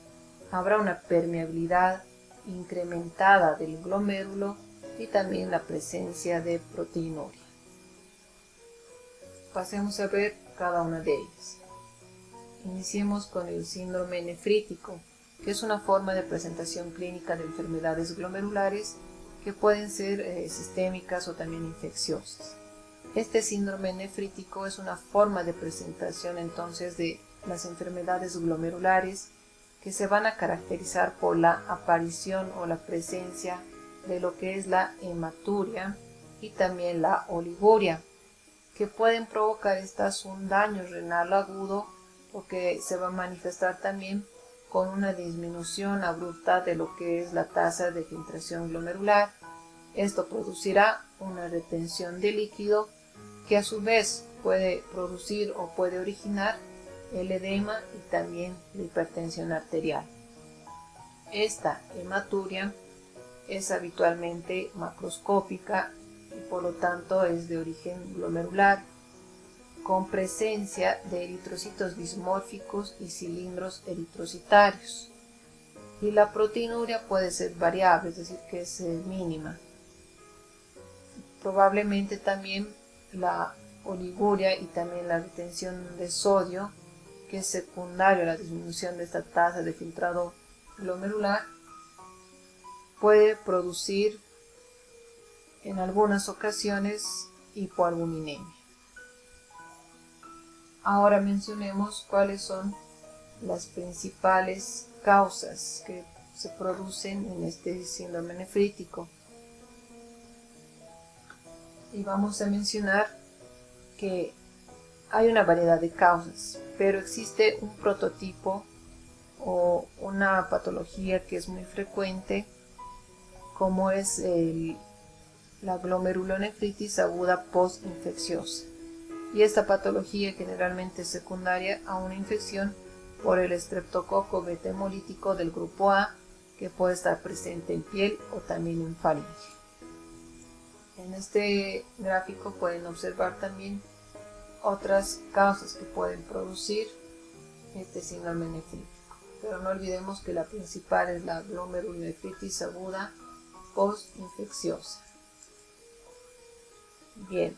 habrá una permeabilidad incrementada del glomérulo y también la presencia de proteinuria. Pasemos a ver cada una de ellas. Iniciemos con el síndrome nefrítico, que es una forma de presentación clínica de enfermedades glomerulares que pueden ser sistémicas o también infecciosas. Este síndrome nefrítico es una forma de presentación entonces de las enfermedades glomerulares que se van a caracterizar por la aparición o la presencia de lo que es la hematuria y también la oliguria, que pueden provocar estas un daño renal agudo, o que se va a manifestar también con una disminución abrupta de lo que es la tasa de filtración glomerular. Esto producirá una retención de líquido que a su vez puede producir o puede originar el edema y también la hipertensión arterial. Esta hematuria es habitualmente macroscópica y por lo tanto es de origen glomerular, con presencia de eritrocitos dismórficos y cilindros eritrocitarios. Y la proteinuria puede ser variable, es decir, que es mínima. Probablemente también la oliguria y también la retención de sodio, que es secundario a la disminución de esta tasa de filtrado glomerular, puede producir en algunas ocasiones hipoalbuminemia. Ahora mencionemos cuáles son las principales causas que se producen en este síndrome nefrítico. Y vamos a mencionar que hay una variedad de causas, pero existe un prototipo o una patología que es muy frecuente, como es la glomerulonefritis aguda postinfecciosa. Y esta patología generalmente es secundaria a una infección por el estreptococo beta hemolítico del grupo A, que puede estar presente en piel o también en faringe. En este gráfico pueden observar también otras causas que pueden producir este síndrome nefrítico, pero no olvidemos que la principal es la glomerulonefritis aguda postinfecciosa. Bien,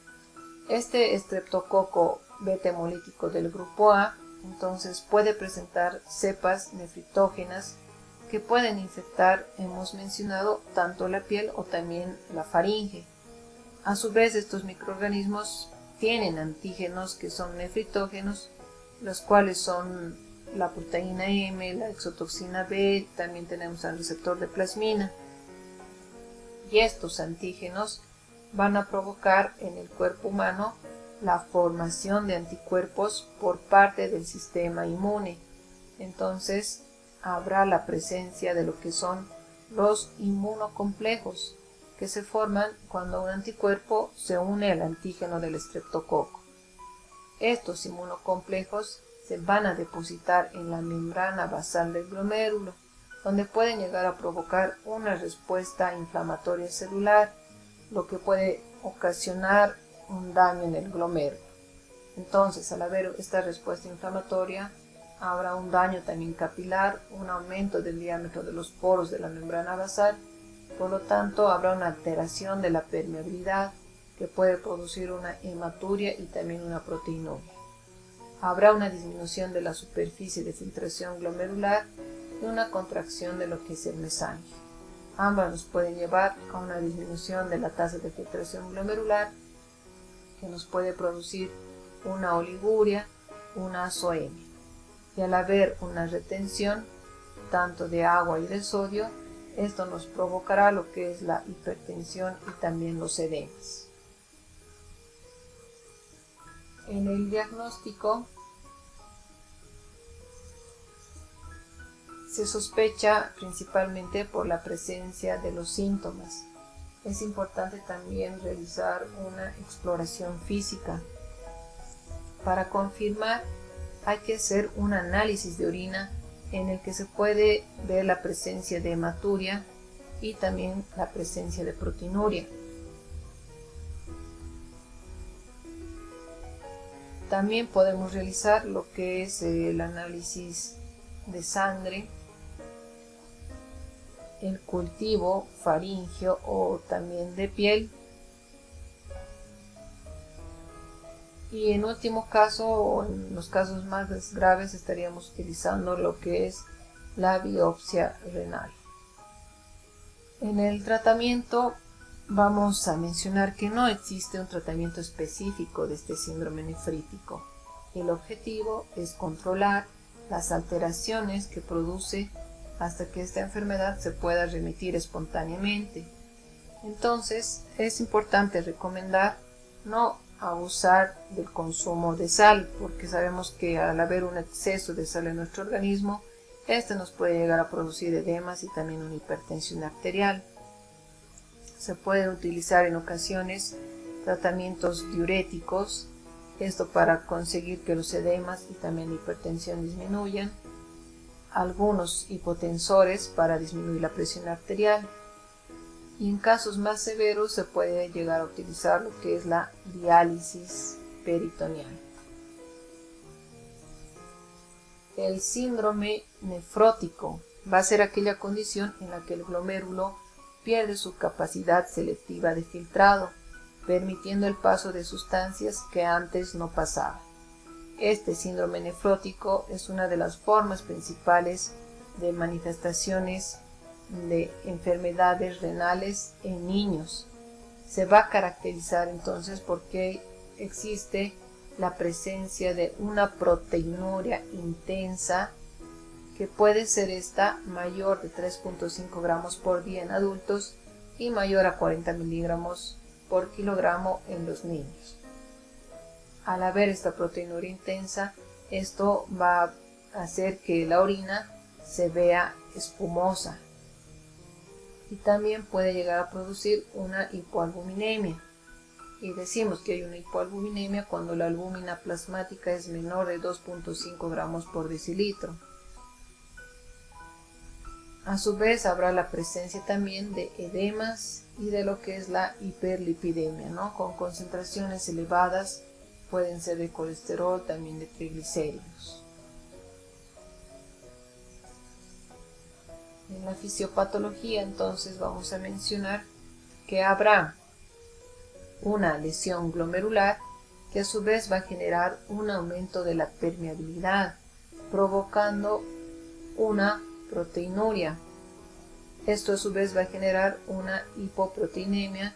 este estreptococo beta hemolítico del grupo A entonces puede presentar cepas nefritógenas que pueden infectar, hemos mencionado, tanto la piel o también la faringe. A su vez, estos microorganismos tienen antígenos que son nefritógenos, los cuales son la proteína M, la exotoxina B, también tenemos al receptor de plasmina. Y estos antígenos van a provocar en el cuerpo humano la formación de anticuerpos por parte del sistema inmune. Entonces habrá la presencia de lo que son los inmunocomplejos, que se forman cuando un anticuerpo se une al antígeno del estreptococo. Estos inmunocomplejos se van a depositar en la membrana basal del glomérulo, donde pueden llegar a provocar una respuesta inflamatoria celular, lo que puede ocasionar un daño en el glomérulo. Entonces, al haber esta respuesta inflamatoria, habrá un daño también capilar, un aumento del diámetro de los poros de la membrana basal, por lo tanto habrá una alteración de la permeabilidad que puede producir una hematuria y también una proteinuria. Habrá una disminución de la superficie de filtración glomerular y una contracción de lo que es el mesangio. Ambas nos pueden llevar a una disminución de la tasa de filtración glomerular, que nos puede producir una oliguria, una azoemia. Y al haber una retención tanto de agua y de sodio, esto nos provocará lo que es la hipertensión y también los edemas. En el diagnóstico se sospecha principalmente por la presencia de los síntomas. Es importante también realizar una exploración física. Para confirmar, hay que hacer un análisis de orina en el que se puede ver la presencia de hematuria y también la presencia de proteinuria. También podemos realizar lo que es el análisis de sangre, el cultivo faríngeo o también de piel. Y en último caso, o en los casos más graves, estaríamos utilizando lo que es la biopsia renal. En el tratamiento vamos a mencionar que no existe un tratamiento específico de este síndrome nefrítico. El objetivo es controlar las alteraciones que produce hasta que esta enfermedad se pueda remitir espontáneamente. Entonces, es importante recomendar no abusar del consumo de sal, porque sabemos que al haber un exceso de sal en nuestro organismo, este nos puede llegar a producir edemas y también una hipertensión arterial. Se pueden utilizar en ocasiones tratamientos diuréticos, esto para conseguir que los edemas y también la hipertensión disminuyan, algunos hipotensores para disminuir la presión arterial, y en casos más severos se puede llegar a utilizar lo que es la diálisis peritoneal. El síndrome nefrótico va a ser aquella condición en la que el glomérulo pierde su capacidad selectiva de filtrado, permitiendo el paso de sustancias que antes no pasaban. Este síndrome nefrótico es una de las formas principales de manifestaciones de enfermedades renales en niños. Se va a caracterizar entonces porque existe la presencia de una proteinuria intensa, que puede ser esta mayor de 3.5 gramos por día en adultos y mayor a 40 miligramos por kilogramo en los niños. Al haber esta proteinuria intensa, esto va a hacer que la orina se vea espumosa y también puede llegar a producir una hipoalbuminemia. Y decimos que hay una hipoalbuminemia cuando la albúmina plasmática es menor de 2.5 gramos por decilitro. A su vez habrá la presencia también de edemas y de lo que es la hiperlipidemia, ¿no? Con concentraciones elevadas, pueden ser de colesterol, también de triglicéridos. En la fisiopatología entonces vamos a mencionar que habrá una lesión glomerular que a su vez va a generar un aumento de la permeabilidad, provocando una proteinuria. Esto a su vez va a generar una hipoproteinemia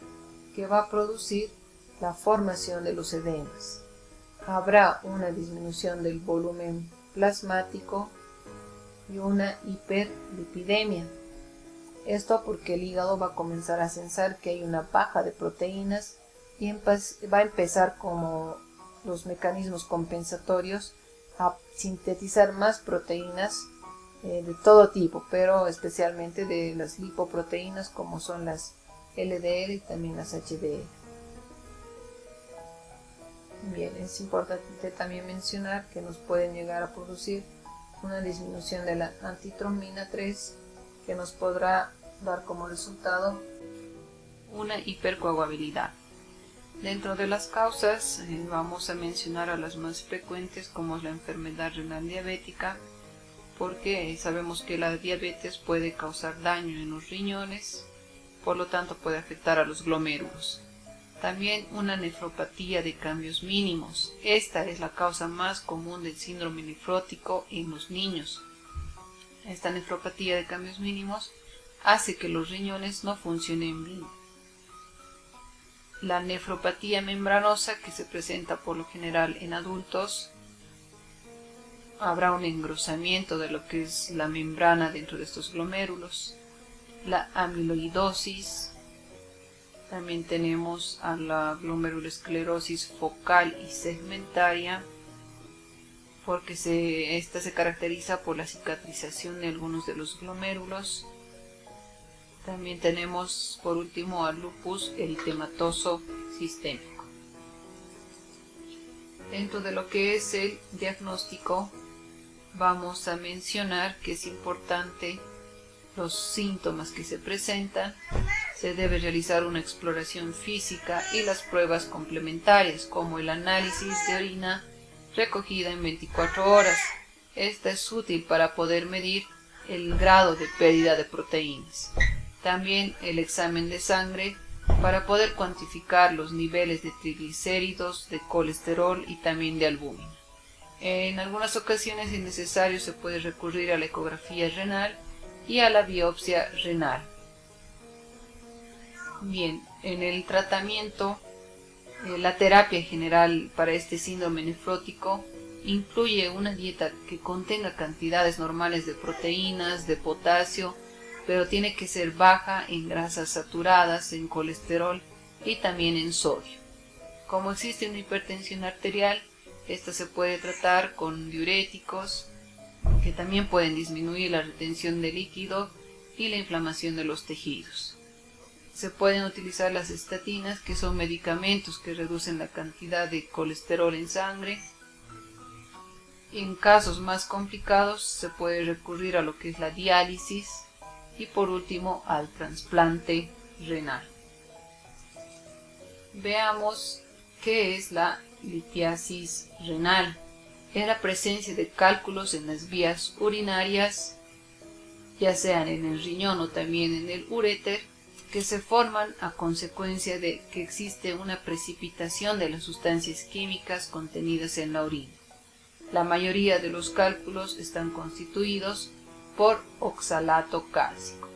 que va a producir la formación de los edemas. Habrá una disminución del volumen plasmático y una hiperlipidemia. Esto porque el hígado va a comenzar a pensar que hay una baja de proteínas y va a empezar, como los mecanismos compensatorios, a sintetizar más proteínas de todo tipo, pero especialmente de las lipoproteínas como son las LDL y también las HDL. Bien, es importante también mencionar que nos pueden llegar a producir una disminución de la antitrombina 3 que nos podrá dar como resultado una hipercoagulabilidad. Dentro de las causas vamos a mencionar a las más frecuentes, como es la enfermedad renal diabética, porque sabemos que la diabetes puede causar daño en los riñones, por lo tanto puede afectar a los glomérulos. También una nefropatía de cambios mínimos. Esta es la causa más común del síndrome nefrótico en los niños. Esta nefropatía de cambios mínimos hace que los riñones no funcionen bien. La nefropatía membranosa, que se presenta por lo general en adultos, habrá un engrosamiento de lo que es la membrana dentro de estos glomérulos. La amiloidosis, también tenemos a la glomerulosclerosis focal y segmentaria, porque esta se caracteriza por la cicatrización de algunos de los glomérulos. También tenemos por último al lupus eritematoso sistémico. Dentro de lo que es el diagnóstico, vamos a mencionar que es importante los síntomas que se presentan. Se debe realizar una exploración física y las pruebas complementarias, como el análisis de orina recogida en 24 horas. Esta es útil para poder medir el grado de pérdida de proteínas. También el examen de sangre para poder cuantificar los niveles de triglicéridos, de colesterol y también de albúmina. En algunas ocasiones, si es necesario, se puede recurrir a la ecografía renal y a la biopsia renal. Bien, en el tratamiento, la terapia general para este síndrome nefrótico incluye una dieta que contenga cantidades normales de proteínas, de potasio, pero tiene que ser baja en grasas saturadas, en colesterol y también en sodio. Como existe una hipertensión arterial, esta se puede tratar con diuréticos, que también pueden disminuir la retención de líquido y la inflamación de los tejidos. Se pueden utilizar las estatinas, que son medicamentos que reducen la cantidad de colesterol en sangre. En casos más complicados se puede recurrir a lo que es la diálisis y por último al trasplante renal. Veamos qué es la litiasis renal. Es la presencia de cálculos en las vías urinarias, ya sean en el riñón o también en el uréter, que se forman a consecuencia de que existe una precipitación de las sustancias químicas contenidas en la orina. La mayoría de los cálculos están constituidos por oxalato cálcico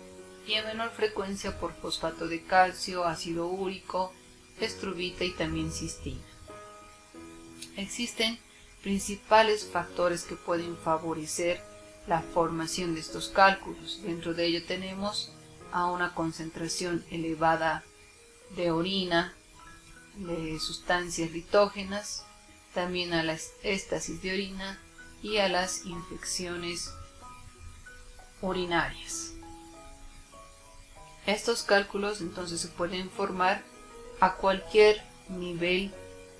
y en menor frecuencia por fosfato de calcio, ácido úrico, estrubita y también cistina. Existen principales factores que pueden favorecer la formación de estos cálculos. Dentro de ello tenemos a una concentración elevada de orina, de sustancias litógenas, también a la éstasis de orina y a las infecciones urinarias. Estos cálculos entonces se pueden formar a cualquier nivel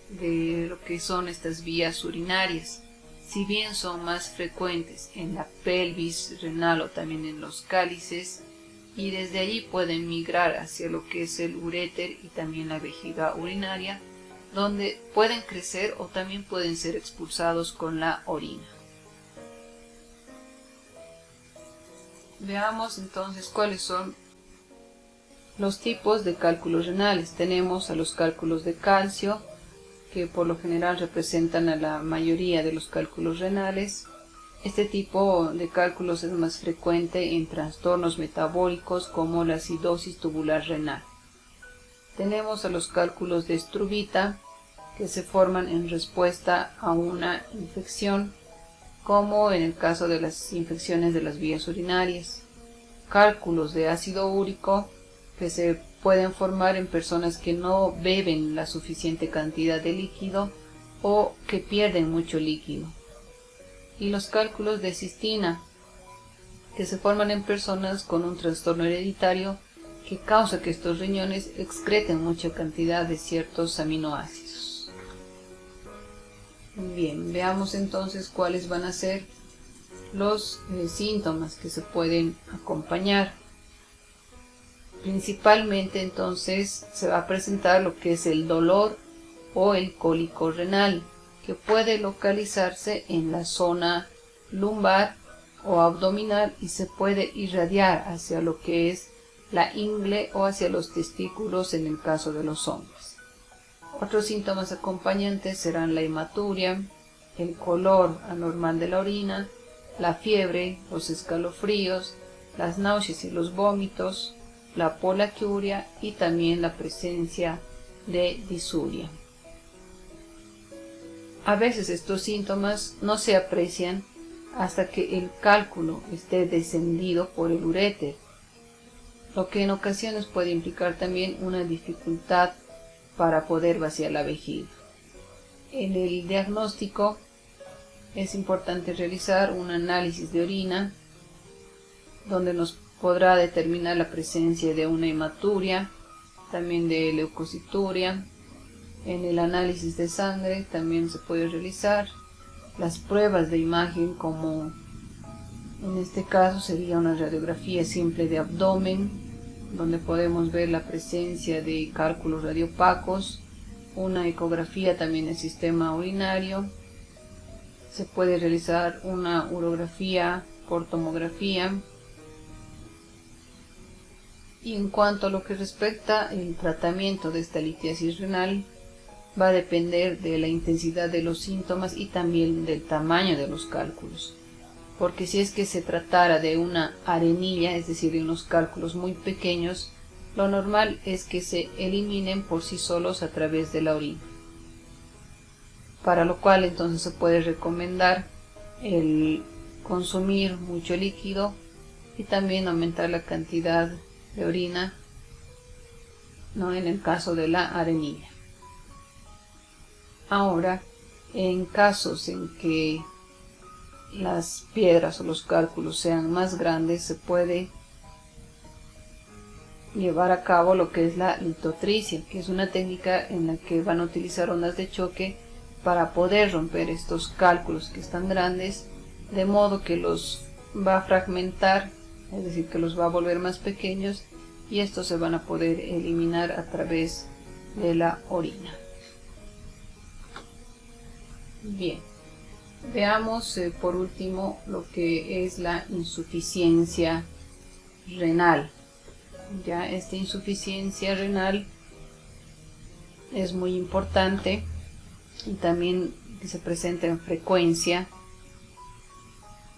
de lo que son estas vías urinarias. Si bien son más frecuentes en la pelvis renal o también en los cálices, y desde allí pueden migrar hacia lo que es el uréter y también la vejiga urinaria, donde pueden crecer o también pueden ser expulsados con la orina. Veamos entonces cuáles son los tipos de cálculos renales. Tenemos a los cálculos de calcio, que por lo general representan a la mayoría de los cálculos renales. Este tipo de cálculos es más frecuente en trastornos metabólicos como la acidosis tubular renal. Tenemos a los cálculos de estrubita, que se forman en respuesta a una infección, como en el caso de las infecciones de las vías urinarias. Cálculos de ácido úrico, que se pueden formar en personas que no beben la suficiente cantidad de líquido o que pierden mucho líquido. Y los cálculos de cistina, que se forman en personas con un trastorno hereditario que causa que estos riñones excreten mucha cantidad de ciertos aminoácidos. Bien, veamos entonces cuáles van a ser los síntomas que se pueden acompañar. Principalmente entonces se va a presentar lo que es el dolor o el cólico renal, que puede localizarse en la zona lumbar o abdominal y se puede irradiar hacia lo que es la ingle o hacia los testículos en el caso de los hombres. Otros síntomas acompañantes serán la hematuria, el color anormal de la orina, la fiebre, los escalofríos, las náuseas y los vómitos, la polaquiuria y también la presencia de disuria. A veces estos síntomas no se aprecian hasta que el cálculo esté descendido por el uréter, lo que en ocasiones puede implicar también una dificultad para poder vaciar la vejiga. En el diagnóstico es importante realizar un análisis de orina donde nos podrá determinar la presencia de una hematuria, también de leucocituria. En el análisis de sangre también se puede realizar las pruebas de imagen, como en este caso sería una radiografía simple de abdomen, donde podemos ver la presencia de cálculos radiopacos, una ecografía también del sistema urinario. Se puede realizar una urografía por tomografía. Y en cuanto a lo que respecta al tratamiento de esta litiasis renal, va a depender de la intensidad de los síntomas y también del tamaño de los cálculos. Porque si es que se tratara de una arenilla, es decir, de unos cálculos muy pequeños, lo normal es que se eliminen por sí solos a través de la orina. Para lo cual entonces se puede recomendar el consumir mucho líquido y también aumentar la cantidad de orina, ¿no?, en el caso de la arenilla. Ahora, en casos en que las piedras o los cálculos sean más grandes, se puede llevar a cabo lo que es la litotricia, que es una técnica en la que van a utilizar ondas de choque para poder romper estos cálculos que están grandes, de modo que los va a fragmentar, es decir, que los va a volver más pequeños, y estos se van a poder eliminar a través de la orina. Bien, veamos por último lo que es la insuficiencia renal. Ya esta insuficiencia renal es muy importante y también que se presenta en frecuencia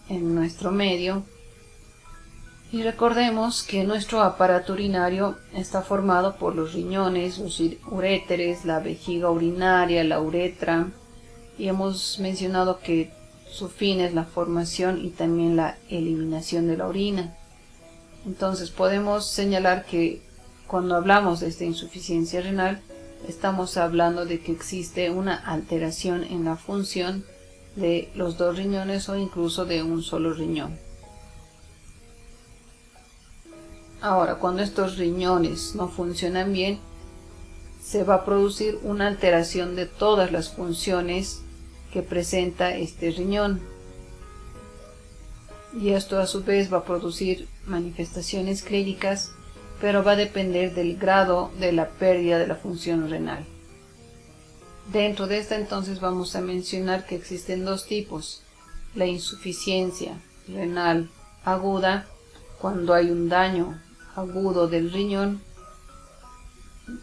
en nuestro medio. Y recordemos que nuestro aparato urinario está formado por los riñones, los uréteres, la vejiga urinaria, la uretra, y hemos mencionado que su fin es la formación y también la eliminación de la orina. Entonces podemos señalar que cuando hablamos de esta insuficiencia renal, estamos hablando de que existe una alteración en la función de los dos riñones o incluso de un solo riñón. Ahora, cuando estos riñones no funcionan bien, se va a producir una alteración de todas las funciones que presenta este riñón. Y esto a su vez va a producir manifestaciones clínicas, pero va a depender del grado de la pérdida de la función renal. Dentro de esta entonces vamos a mencionar que existen dos tipos: la insuficiencia renal aguda, cuando hay un daño agudo del riñón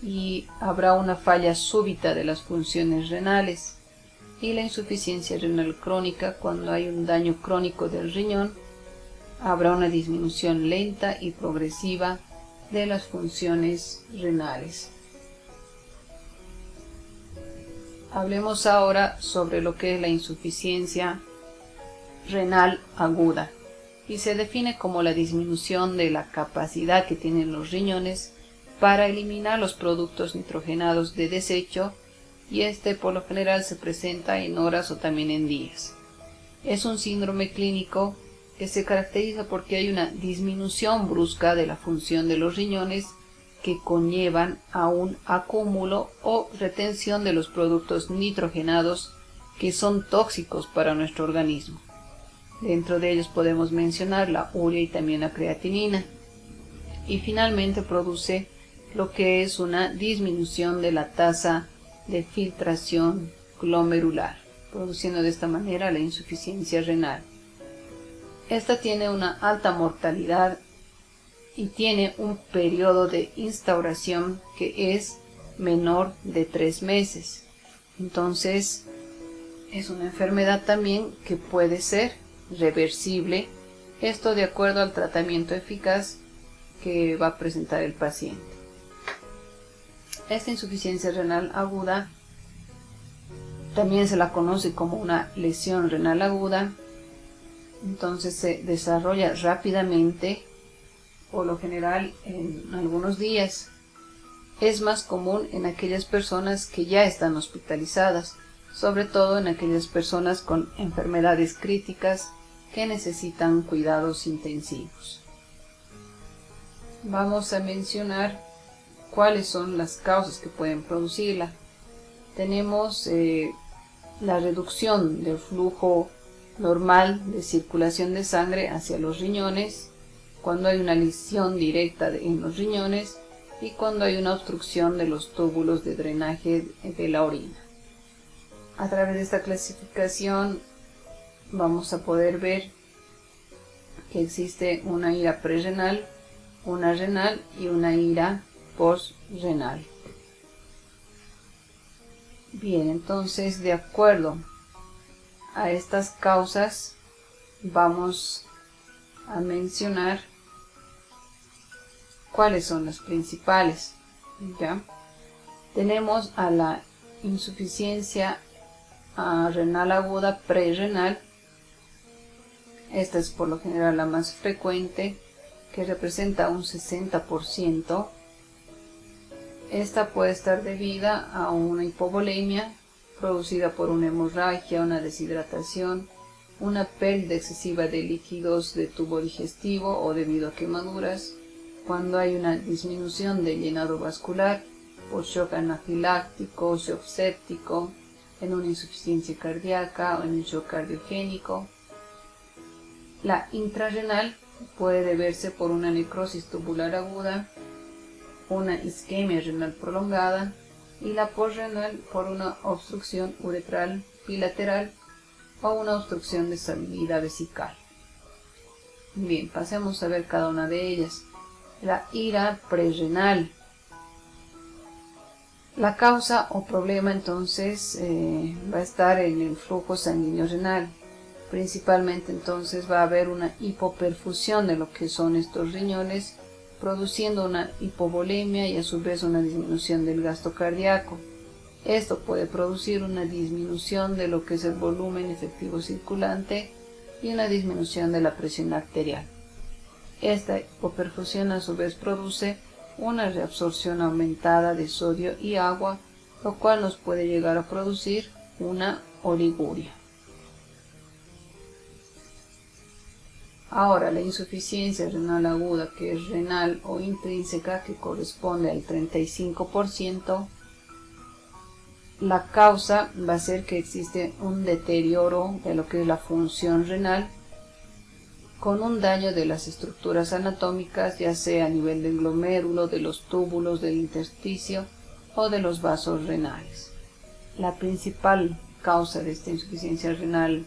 y habrá una falla súbita de las funciones renales, y la insuficiencia renal crónica, cuando hay un daño crónico del riñón, habrá una disminución lenta y progresiva de las funciones renales. Hablemos ahora sobre lo que es la insuficiencia renal aguda, y se define como la disminución de la capacidad que tienen los riñones para eliminar los productos nitrogenados de desecho, y este por lo general se presenta en horas o también en días. Es un síndrome clínico que se caracteriza porque hay una disminución brusca de la función de los riñones que conllevan a un acúmulo o retención de los productos nitrogenados que son tóxicos para nuestro organismo. Dentro de ellos podemos mencionar la urea y también la creatinina. Y finalmente produce lo que es una disminución de la tasa de filtración glomerular, produciendo de esta manera la insuficiencia renal. Esta tiene una alta mortalidad y tiene un periodo de instauración que es menor de 3 meses. Entonces, es una enfermedad también que puede ser reversible, esto de acuerdo al tratamiento eficaz que va a presentar el paciente. Esta insuficiencia renal aguda también se la conoce como una lesión renal aguda. Entonces se desarrolla rápidamente, por lo general en algunos días. Es más común en aquellas personas que ya están hospitalizadas, sobre todo en aquellas personas con enfermedades críticas que necesitan cuidados intensivos. vamos a mencionar cuáles son las causas que pueden producirla. Tenemos la reducción del flujo normal de circulación de sangre hacia los riñones, cuando hay una lesión directa en los riñones y cuando hay una obstrucción de los túbulos de drenaje de la orina. A través de esta clasificación vamos a poder ver que existe una ira prerrenal, una renal y una ira postrenal. Bien, entonces de acuerdo a estas causas vamos a mencionar cuáles son las principales. ¿Ya? Tenemos a la insuficiencia renal aguda prerrenal. Esta es por lo general la más frecuente, que representa un 60%. Esta puede estar debida a una hipovolemia producida por una hemorragia, una deshidratación, una pérdida excesiva de líquidos de tubo digestivo o debido a quemaduras, cuando hay una disminución del llenado vascular por shock anafiláctico, shock séptico, en una insuficiencia cardíaca o en un shock cardiogénico. La intrarrenal puede deberse por una necrosis tubular aguda, una isquemia renal prolongada, y la postrenal por una obstrucción uretral bilateral o una obstrucción de salida vesical. Bien, pasemos a ver cada una de ellas. La ira prerrenal. La causa o problema entonces va a estar en el flujo sanguíneo renal. Principalmente entonces va a haber una hipoperfusión de lo que son estos riñones, produciendo una hipovolemia y a su vez una disminución del gasto cardíaco. Esto puede producir una disminución de lo que es el volumen efectivo circulante y una disminución de la presión arterial. Esta hipoperfusión a su vez produce una reabsorción aumentada de sodio y agua, lo cual nos puede llegar a producir una oliguria. Ahora, la insuficiencia renal aguda, que es renal o intrínseca, que corresponde al 35%, la causa va a ser que existe un deterioro de lo que es la función renal, con un daño de las estructuras anatómicas, ya sea a nivel del glomérulo, de los túbulos, del intersticio o de los vasos renales. La principal causa de esta insuficiencia renal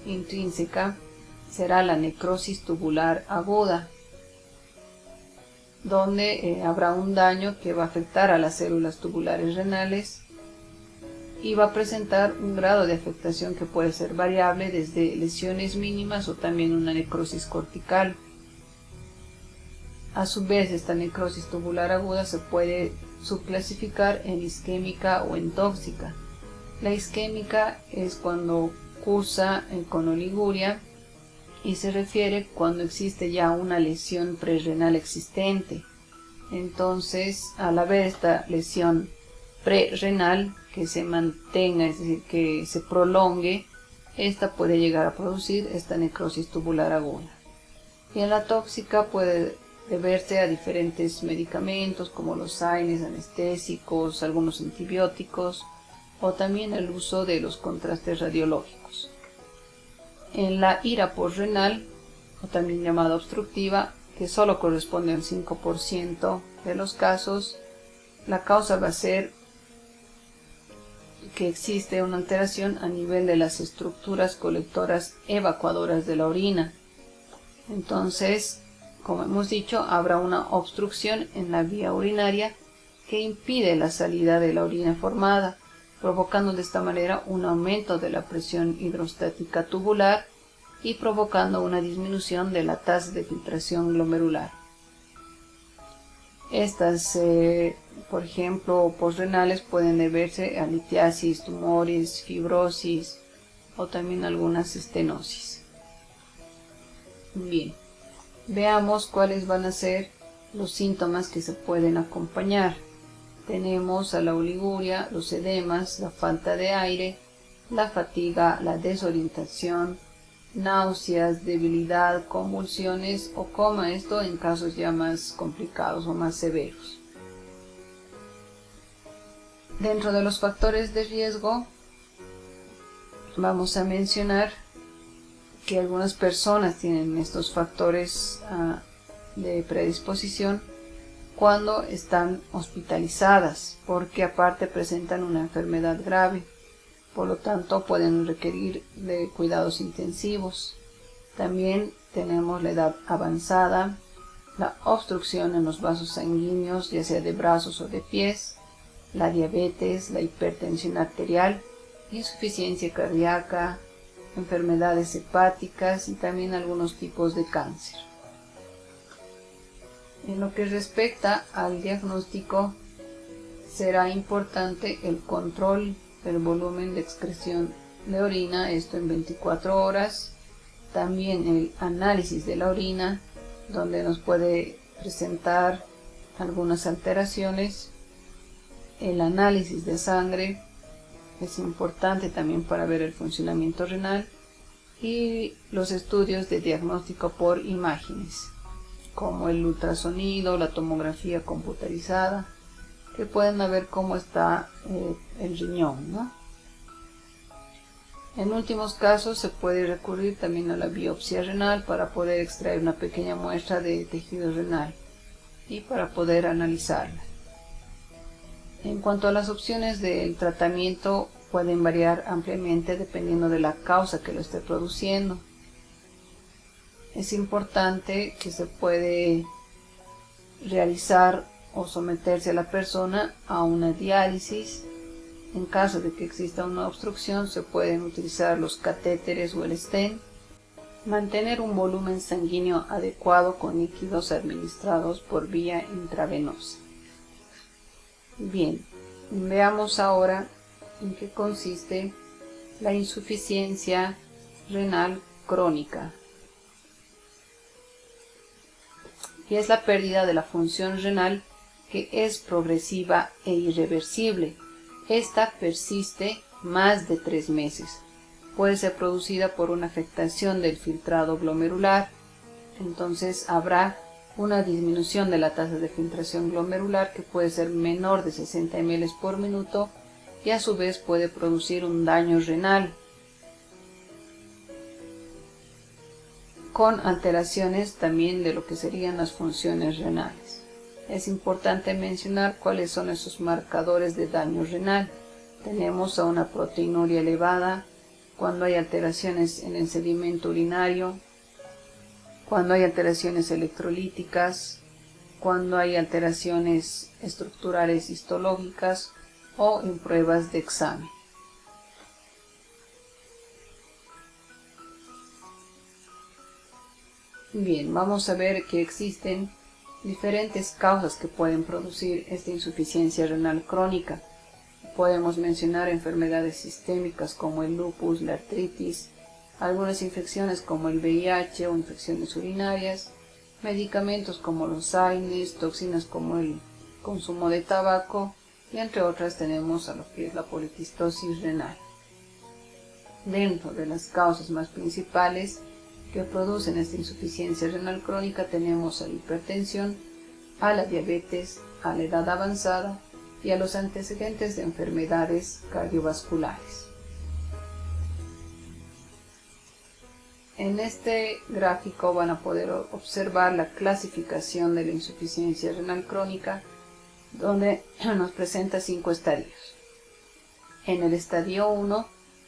intrínseca será la necrosis tubular aguda, donde habrá un daño que va a afectar a las células tubulares renales y va a presentar un grado de afectación que puede ser variable, desde lesiones mínimas o también una necrosis cortical. A su vez, esta necrosis tubular aguda se puede subclasificar en isquémica o en tóxica. La isquémica es cuando cursa con oliguria y se refiere cuando existe ya una lesión prerrenal existente. Entonces, al haber esta lesión prerrenal que se mantenga, es decir, que se prolongue, esta puede llegar a producir esta necrosis tubular aguda. Y en la tóxica puede deberse a diferentes medicamentos como los AINES, anestésicos, algunos antibióticos o también el uso de los contrastes radiológicos. En la ira postrenal, o también llamada obstructiva, que solo corresponde al 5% de los casos, la causa va a ser que existe una alteración a nivel de las estructuras colectoras evacuadoras de la orina. Entonces, como hemos dicho, habrá una obstrucción en la vía urinaria que impide la salida de la orina formada, provocando de esta manera un aumento de la presión hidrostática tubular y provocando una disminución de la tasa de filtración glomerular. Estas, por ejemplo, postrenales pueden deberse a litiasis, tumores, fibrosis o también algunas estenosis. Bien, veamos cuáles van a ser los síntomas que se pueden acompañar. Tenemos a la oliguria, los edemas, la falta de aire, la fatiga, la desorientación, náuseas, debilidad, convulsiones o coma, esto en casos ya más complicados o más severos. Dentro de los factores de riesgo vamos a mencionar que algunas personas tienen estos factores de predisposición cuando están hospitalizadas, porque aparte presentan una enfermedad grave, por lo tanto pueden requerir de cuidados intensivos. También tenemos la edad avanzada, la obstrucción en los vasos sanguíneos, ya sea de brazos o de pies, la diabetes, la hipertensión arterial, insuficiencia cardíaca, enfermedades hepáticas y también algunos tipos de cáncer. En lo que respecta al diagnóstico, será importante el control del volumen de excreción de orina, esto en 24 horas, también el análisis de la orina, donde nos puede presentar algunas alteraciones, el análisis de sangre, es importante también para ver el funcionamiento renal, y los estudios de diagnóstico por imágenes, como el ultrasonido, la tomografía computarizada, que pueden ver cómo está el riñón, ¿no? En últimos casos se puede recurrir también a la biopsia renal para poder extraer una pequeña muestra de tejido renal y para poder analizarla. En cuanto a las opciones del tratamiento, pueden variar ampliamente dependiendo de la causa que lo esté produciendo. Es importante que se puede realizar o someterse a la persona a una diálisis. En caso de que exista una obstrucción, se pueden utilizar los catéteres o el stent. Mantener un volumen sanguíneo adecuado con líquidos administrados por vía intravenosa. Bien, veamos ahora en qué consiste la insuficiencia renal crónica. Y es la pérdida de la función renal que es progresiva e irreversible. Esta persiste más de 3 meses. Puede ser producida por una afectación del filtrado glomerular. Entonces habrá una disminución de la tasa de filtración glomerular que puede ser menor de 60 ml por minuto y a su vez puede producir un daño renal con alteraciones también de lo que serían las funciones renales. Es importante mencionar cuáles son esos marcadores de daño renal. Tenemos a una proteinuria elevada, cuando hay alteraciones en el sedimento urinario, cuando hay alteraciones electrolíticas, cuando hay alteraciones estructurales histológicas o en pruebas de examen. Bien, vamos a ver que existen diferentes causas que pueden producir esta insuficiencia renal crónica. Podemos mencionar enfermedades sistémicas como el lupus, la artritis, algunas infecciones como el VIH o infecciones urinarias, medicamentos como los AINES, toxinas como el consumo de tabaco y entre otras tenemos a lo que es la poliquistosis renal. Dentro de las causas más principales que producen esta insuficiencia renal crónica tenemos a la hipertensión, a la diabetes, a la edad avanzada y a los antecedentes de enfermedades cardiovasculares. En este gráfico van a poder observar la clasificación de la insuficiencia renal crónica, donde nos presenta 5 estadios. En el estadio 1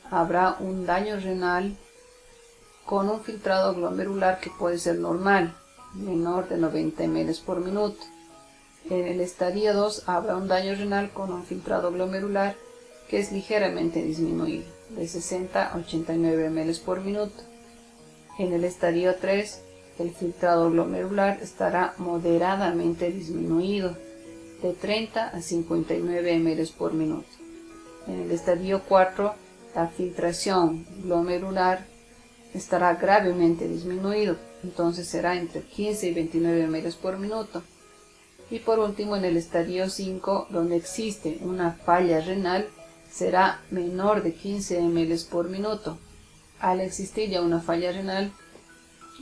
habrá un daño renal con un filtrado glomerular que puede ser normal, menor de 90 ml por minuto. En el estadio 2 habrá un daño renal con un filtrado glomerular que es ligeramente disminuido, de 60 a 89 ml por minuto. En el estadio 3, el filtrado glomerular estará moderadamente disminuido, de 30 a 59 ml por minuto. En el estadio 4, la filtración glomerular estará gravemente disminuido, entonces será entre 15 y 29 ml por minuto. Y por último, en el estadio 5, donde existe una falla renal, será menor de 15 ml por minuto. al existir ya una falla renal,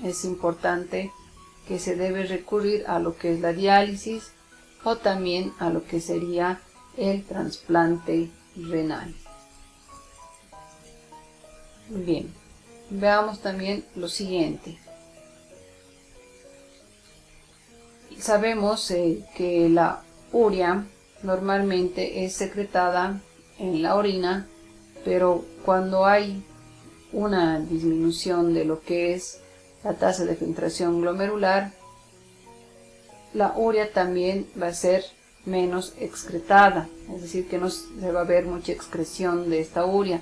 es importante que se debe recurrir a lo que es la diálisis o también a lo que sería el trasplante renal. Bien, veamos también lo siguiente. Sabemos que la urea normalmente es secretada en la orina, pero cuando hay una disminución de lo que es la tasa de filtración glomerular, la urea también va a ser menos excretada, es decir, que no se va a ver mucha excreción de esta urea.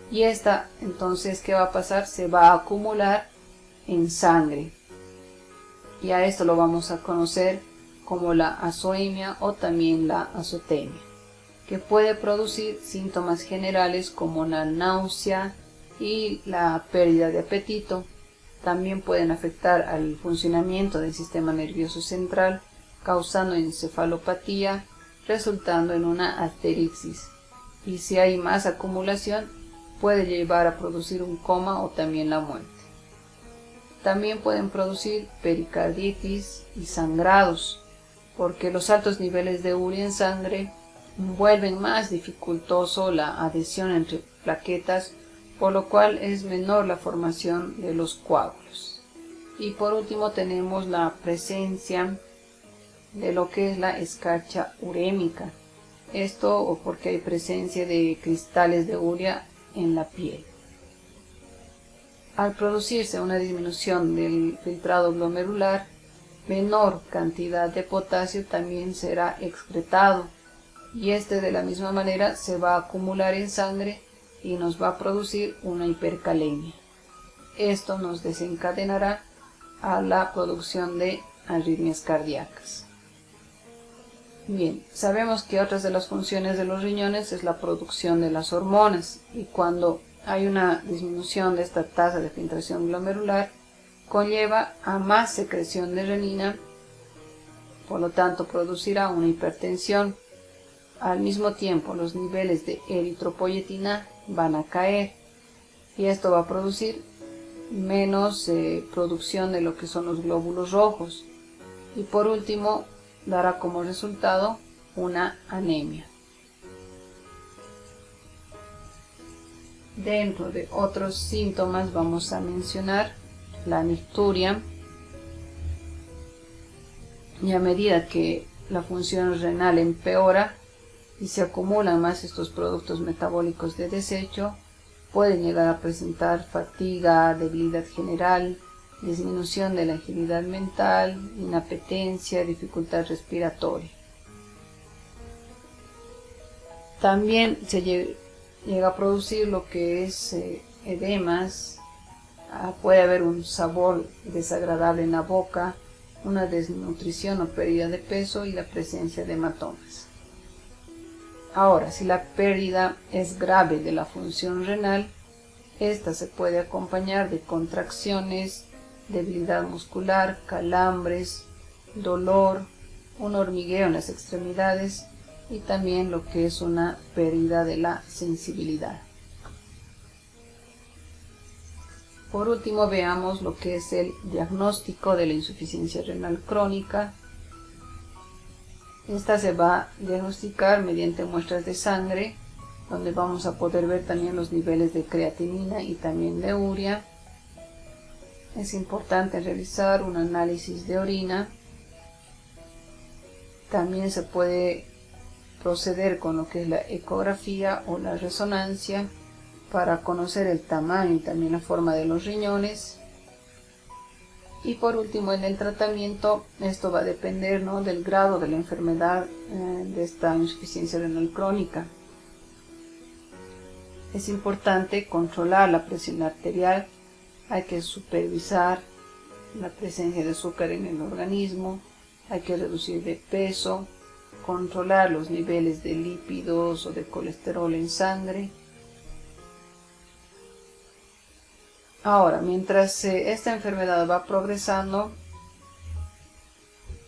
Y esta, entonces, ¿qué va a pasar? Se va a acumular en sangre. Y a esto lo vamos a conocer como la azoemia o también la azotemia, que puede producir síntomas generales como la náusea y la pérdida de apetito. También pueden afectar al funcionamiento del sistema nervioso central, causando encefalopatía, resultando en una arterixis. Y si hay más acumulación, puede llevar a producir un coma o también la muerte. También pueden producir pericarditis y sangrados, porque los altos niveles de urea en sangre vuelven más dificultoso la adhesión entre plaquetas, por lo cual es menor la formación de los coágulos. Y por último tenemos la presencia de lo que es la escarcha urémica. Esto porque hay presencia de cristales de urea en la piel. Al producirse una disminución del filtrado glomerular, menor cantidad de potasio también será excretado, y este de la misma manera se va a acumular en sangre y nos va a producir una hipercalemia. Esto nos desencadenará a la producción de arritmias cardíacas. Bien, sabemos que otras de las funciones de los riñones es la producción de las hormonas, y cuando hay una disminución de esta tasa de filtración glomerular, conlleva a más secreción de renina, por lo tanto producirá una hipertensión. Al mismo tiempo, los niveles de eritropoyetina van a caer, y esto va a producir menos producción de lo que son los glóbulos rojos, y por último dará como resultado una anemia. Dentro de otros síntomas vamos a mencionar la nicturia, y a medida que la función renal empeora y se acumulan más estos productos metabólicos de desecho, pueden llegar a presentar fatiga, debilidad general, disminución de la agilidad mental, inapetencia, dificultad respiratoria. También se llega a producir lo que es edemas, puede haber un sabor desagradable en la boca, una desnutrición o pérdida de peso y la presencia de hematomas. Ahora, si la pérdida es grave de la función renal, esta se puede acompañar de contracciones, debilidad muscular, calambres, dolor, un hormigueo en las extremidades y también lo que es una pérdida de la sensibilidad. Por último, veamos lo que es el diagnóstico de la insuficiencia renal crónica. Esta se va a diagnosticar mediante muestras de sangre, donde vamos a poder ver también los niveles de creatinina y también de urea. Es importante realizar un análisis de orina. También se puede proceder con lo que es la ecografía o la resonancia para conocer el tamaño y también la forma de los riñones. Y por último, en el tratamiento, esto va a depender, ¿no?, del grado de la enfermedad de esta insuficiencia renal crónica. Es importante controlar la presión arterial, hay que supervisar la presencia de azúcar en el organismo, hay que reducir de peso, controlar los niveles de lípidos o de colesterol en sangre. Ahora, mientras esta enfermedad va progresando,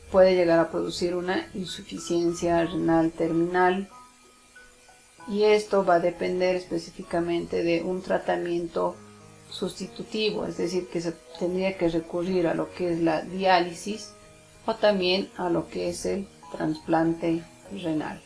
puede llegar a producir una insuficiencia renal terminal, y esto va a depender específicamente de un tratamiento sustitutivo, es decir, que se tendría que recurrir a lo que es la diálisis o también a lo que es el trasplante renal.